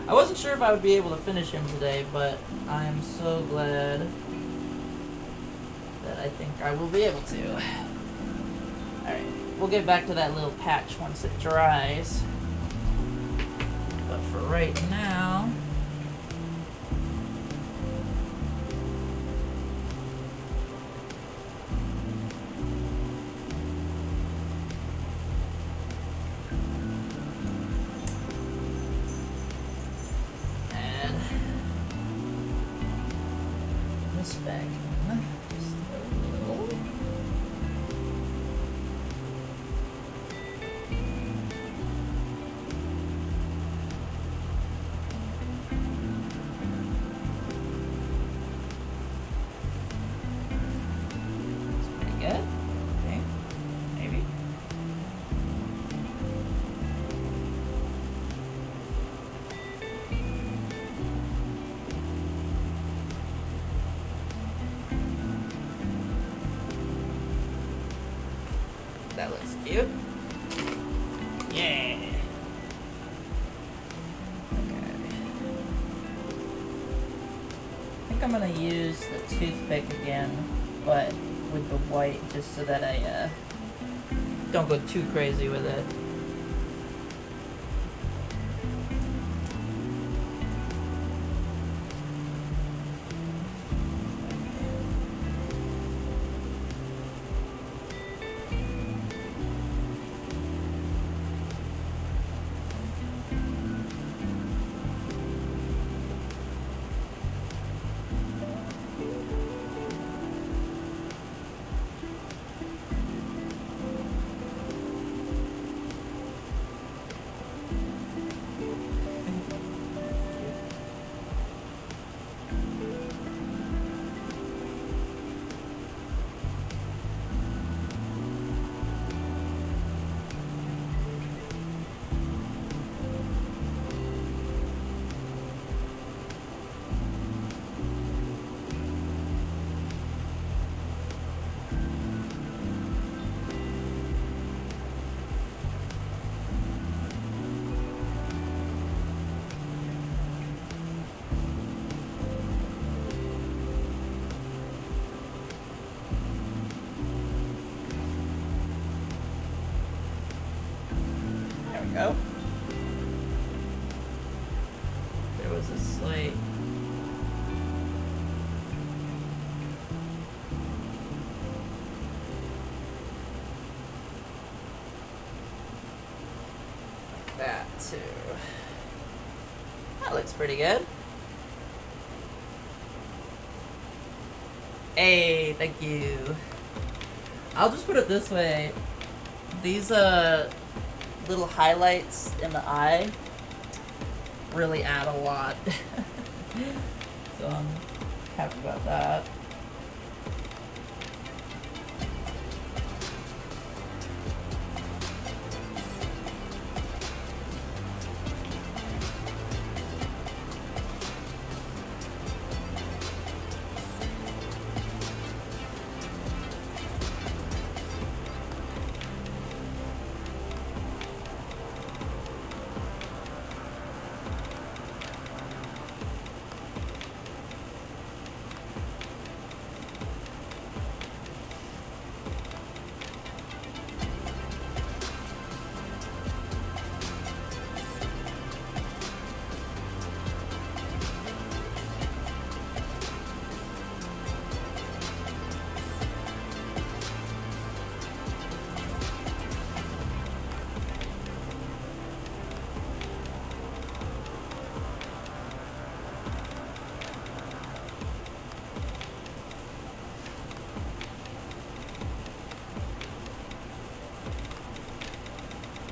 I wasn't sure if I would be able to finish him today, but I'm so glad that I think I will be able to. Alright, we'll get back to that little patch once it dries. But for right now... back in just a little. It's pretty good. Okay, maybe. That looks cute. Yeah. Okay. I think I'm gonna use the toothpick again, but with the white, just so that I don't go too crazy with it. Go. There was a slight like that too. That looks pretty good. Hey, thank you. I'll just put it this way. These little highlights in the eye really add a lot. So I'm happy about that.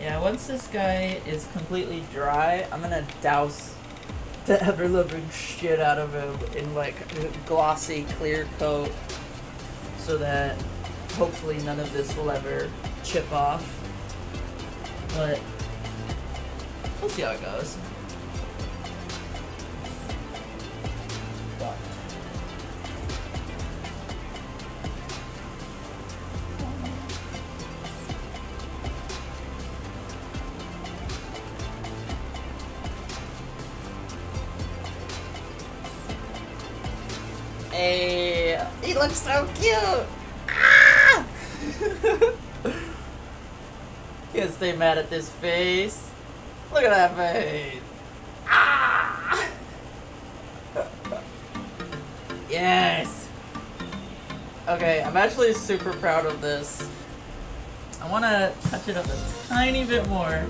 Yeah, once this guy is completely dry, I'm gonna douse the ever-living shit out of him in like a glossy clear coat so that hopefully none of this will ever chip off. But we'll see how it goes. Hey, he looks so cute! Ah! Can't stay mad at this face. Look at that face. Ah! Yes! Okay, I'm actually super proud of this. I want to touch it up a tiny bit more.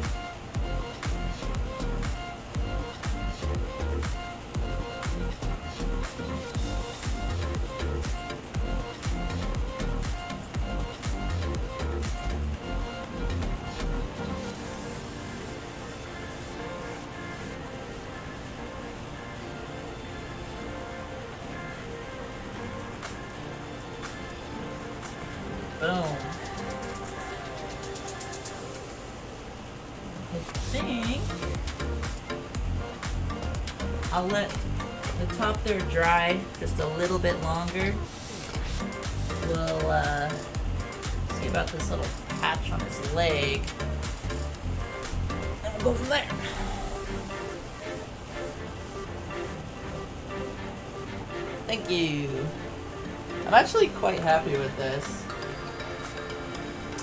Boom. I think I'll let the top there dry just a little bit longer. We'll see about this little patch on his leg. And we'll go from there. Thank you. I'm actually quite happy with this.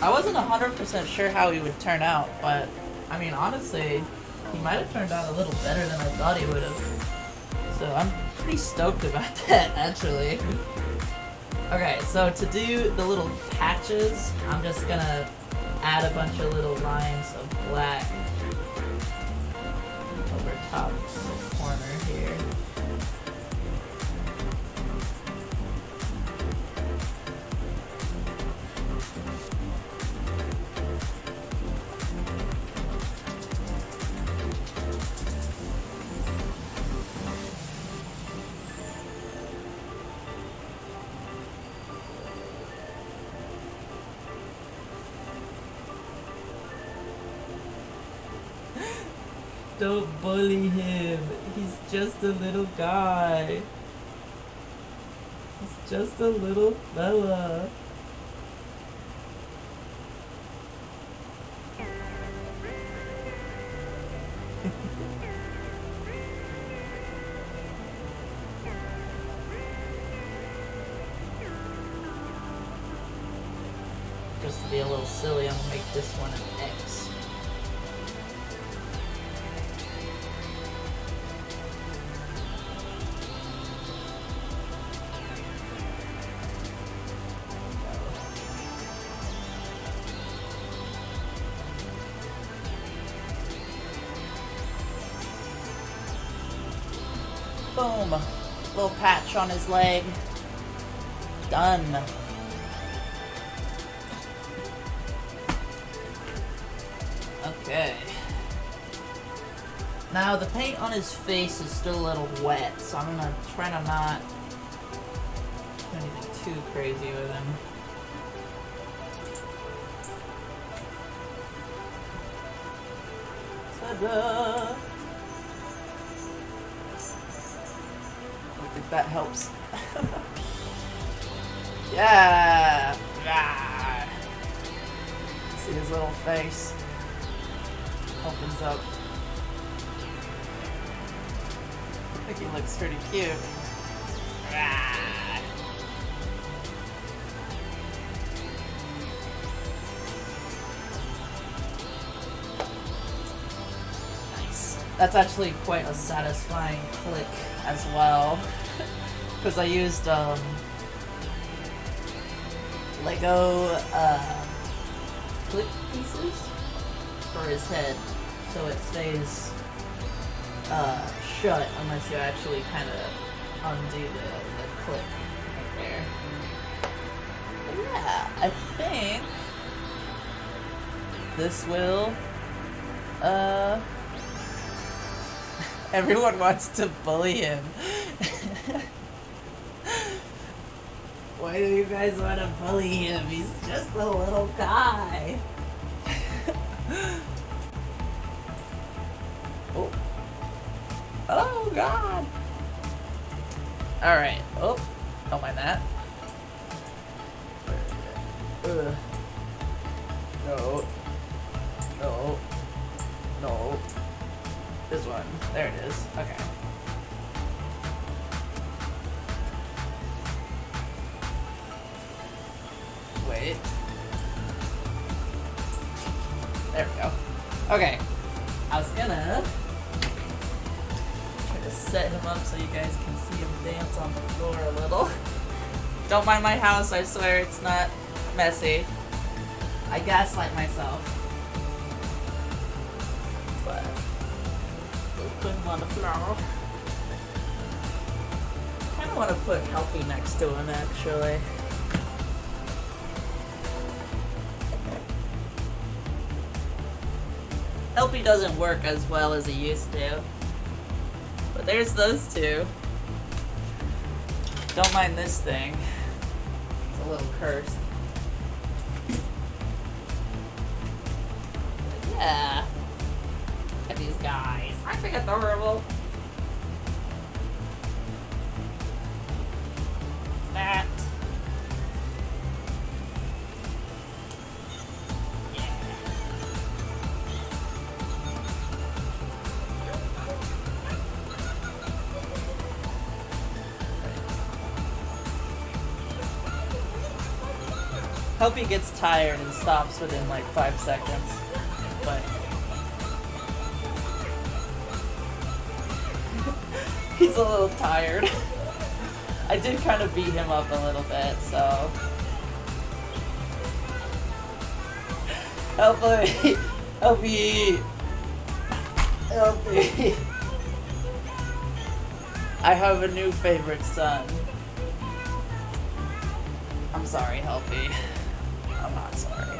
I wasn't 100% sure how he would turn out, but I mean, honestly, he might have turned out a little better than I thought he would have. So I'm pretty stoked about that, actually. Okay, so to do the little patches, I'm just gonna add a bunch of little lines of black over top the corner here. Don't bully him. He's just a little guy. He's just a little fella. Just to be a little silly, I'm gonna make this one an X. Boom. Little patch on his leg. Done. Okay. Now the paint on his face is still a little wet, so I'm gonna try to not do anything too crazy with him. Ta-da! I think that helps. Yeah! Ah. See his little face. Opens up. I think he looks pretty cute. Ah. Nice. That's actually quite a satisfying click as well. Because I used Lego clip pieces for his head, so it stays shut unless you actually kind of undo the clip right there. But yeah, I think this will everyone wants to bully him. Why do you guys want to bully him? He's just a little guy. Oh. Oh, God. Alright. Oh. Don't mind that. Ugh. No. No. No. This one. There it is. Okay. Wait. There we go. Okay. I was gonna try to set him up so you guys can see him dance on the floor a little. Don't mind my house, I swear it's not messy. I gaslight myself. But we'll put him on the floor. I kinda wanna put Healthy next to him actually. Helpy doesn't work as well as he used to. But there's those two. Don't mind this thing. It's a little cursed. But yeah. Look at these guys. Aren't they adorable? That. Hope he gets tired and stops within like 5 seconds. But he's a little tired. I did kind of beat him up a little bit, so help me, help me, help me. I have a new favorite son. I'm sorry, Helpy. I'm not sorry.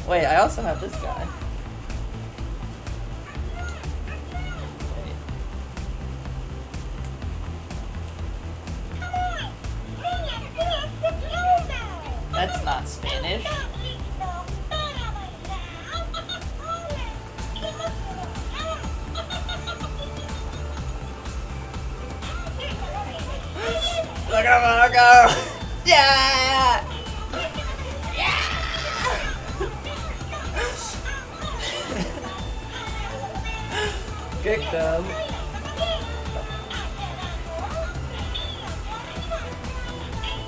Wait, I also have this guy. Wait. That's not Spanish. Look at him go! Yeah! Kick them.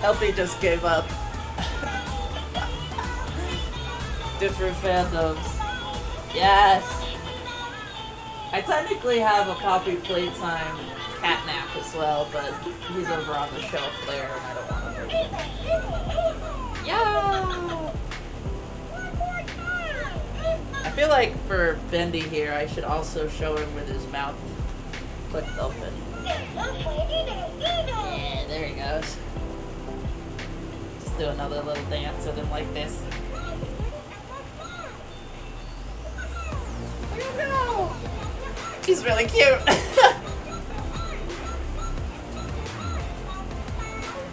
Helpy just gave up. Different fandoms. Yes! I technically have a copy playtime catnap as well, but he's over on the shelf there and I don't want to hurt him. Yeah! I feel like for Bendy here, I should also show him with his mouth clicked open. Yeah, there he goes. Just do another little dance with him like this. There you go! He's really cute!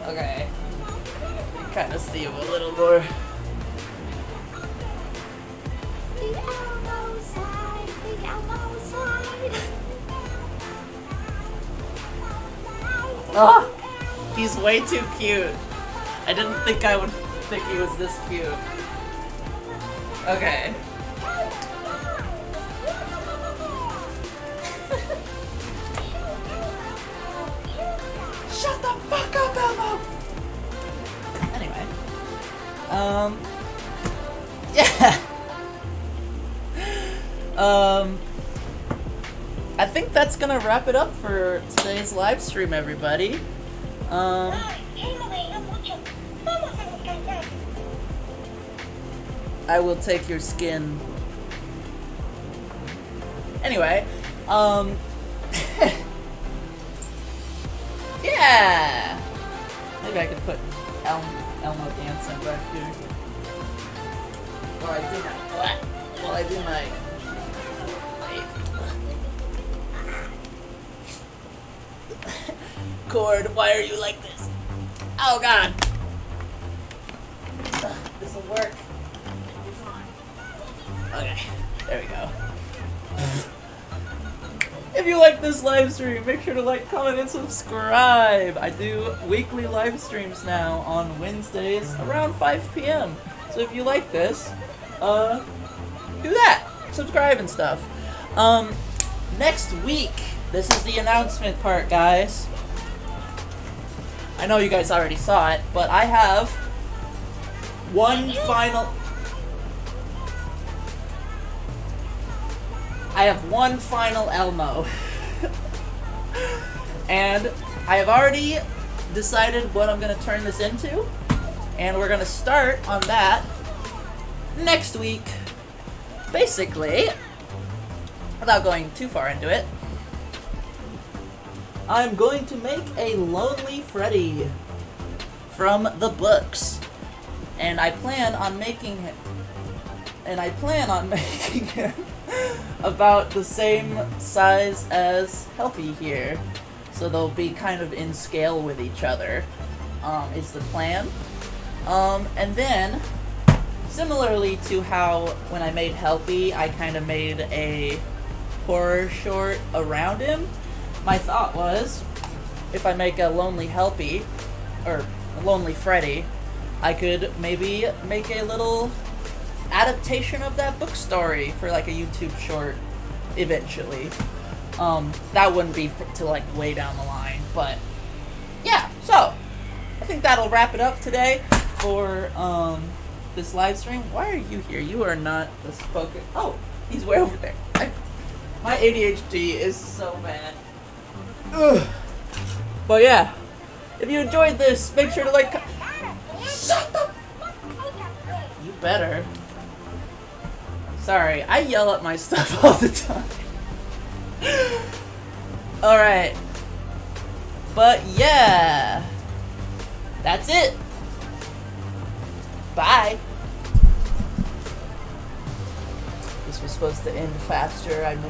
Okay. You can kind of see him a little more. The Elmo side, the Elmo side. Oh, he's way too cute. I didn't think I would think he was this cute. Okay. Shut the fuck up, Elmo! Anyway. Yeah. I think that's gonna wrap it up for today's live stream, everybody. I will take your skin. Anyway, yeah! Maybe I could put Elmo dancing back here. Or I do my, well, I do my, Cord, why are you like this? Oh god! work. Okay, there we go. If you like this live stream, make sure to like, comment, and subscribe. I do weekly live streams now on Wednesdays around 5 p.m. So if you like this, do that. Subscribe and stuff. Next week, this is the announcement part, guys. I know you guys already saw it, but I have one final Elmo. And I have already decided what I'm going to turn this into. And we're going to start on that next week. Basically, without going too far into it, I'm going to make a Lonely Freddy from the books. And I plan on making him about the same size as Helpy here. So they'll be kind of in scale with each other, is the plan. And then, similarly to how when I made Helpy, I kind of made a horror short around him, my thought was, if I make a Lonely Helpy, or a Lonely Freddy, I could maybe make a little adaptation of that book story for like a YouTube short eventually. That wouldn't be to like way down the line, but yeah, so I think that'll wrap it up today for this live stream. Why are you here? You are not the spoken. Oh, he's way over there. My ADHD is so bad. Ugh. But yeah, if you enjoyed this, make sure to like. Shut the. You better. Sorry, I yell at my stuff all the time. Alright. But yeah. That's it. Bye. This was supposed to end faster. I missed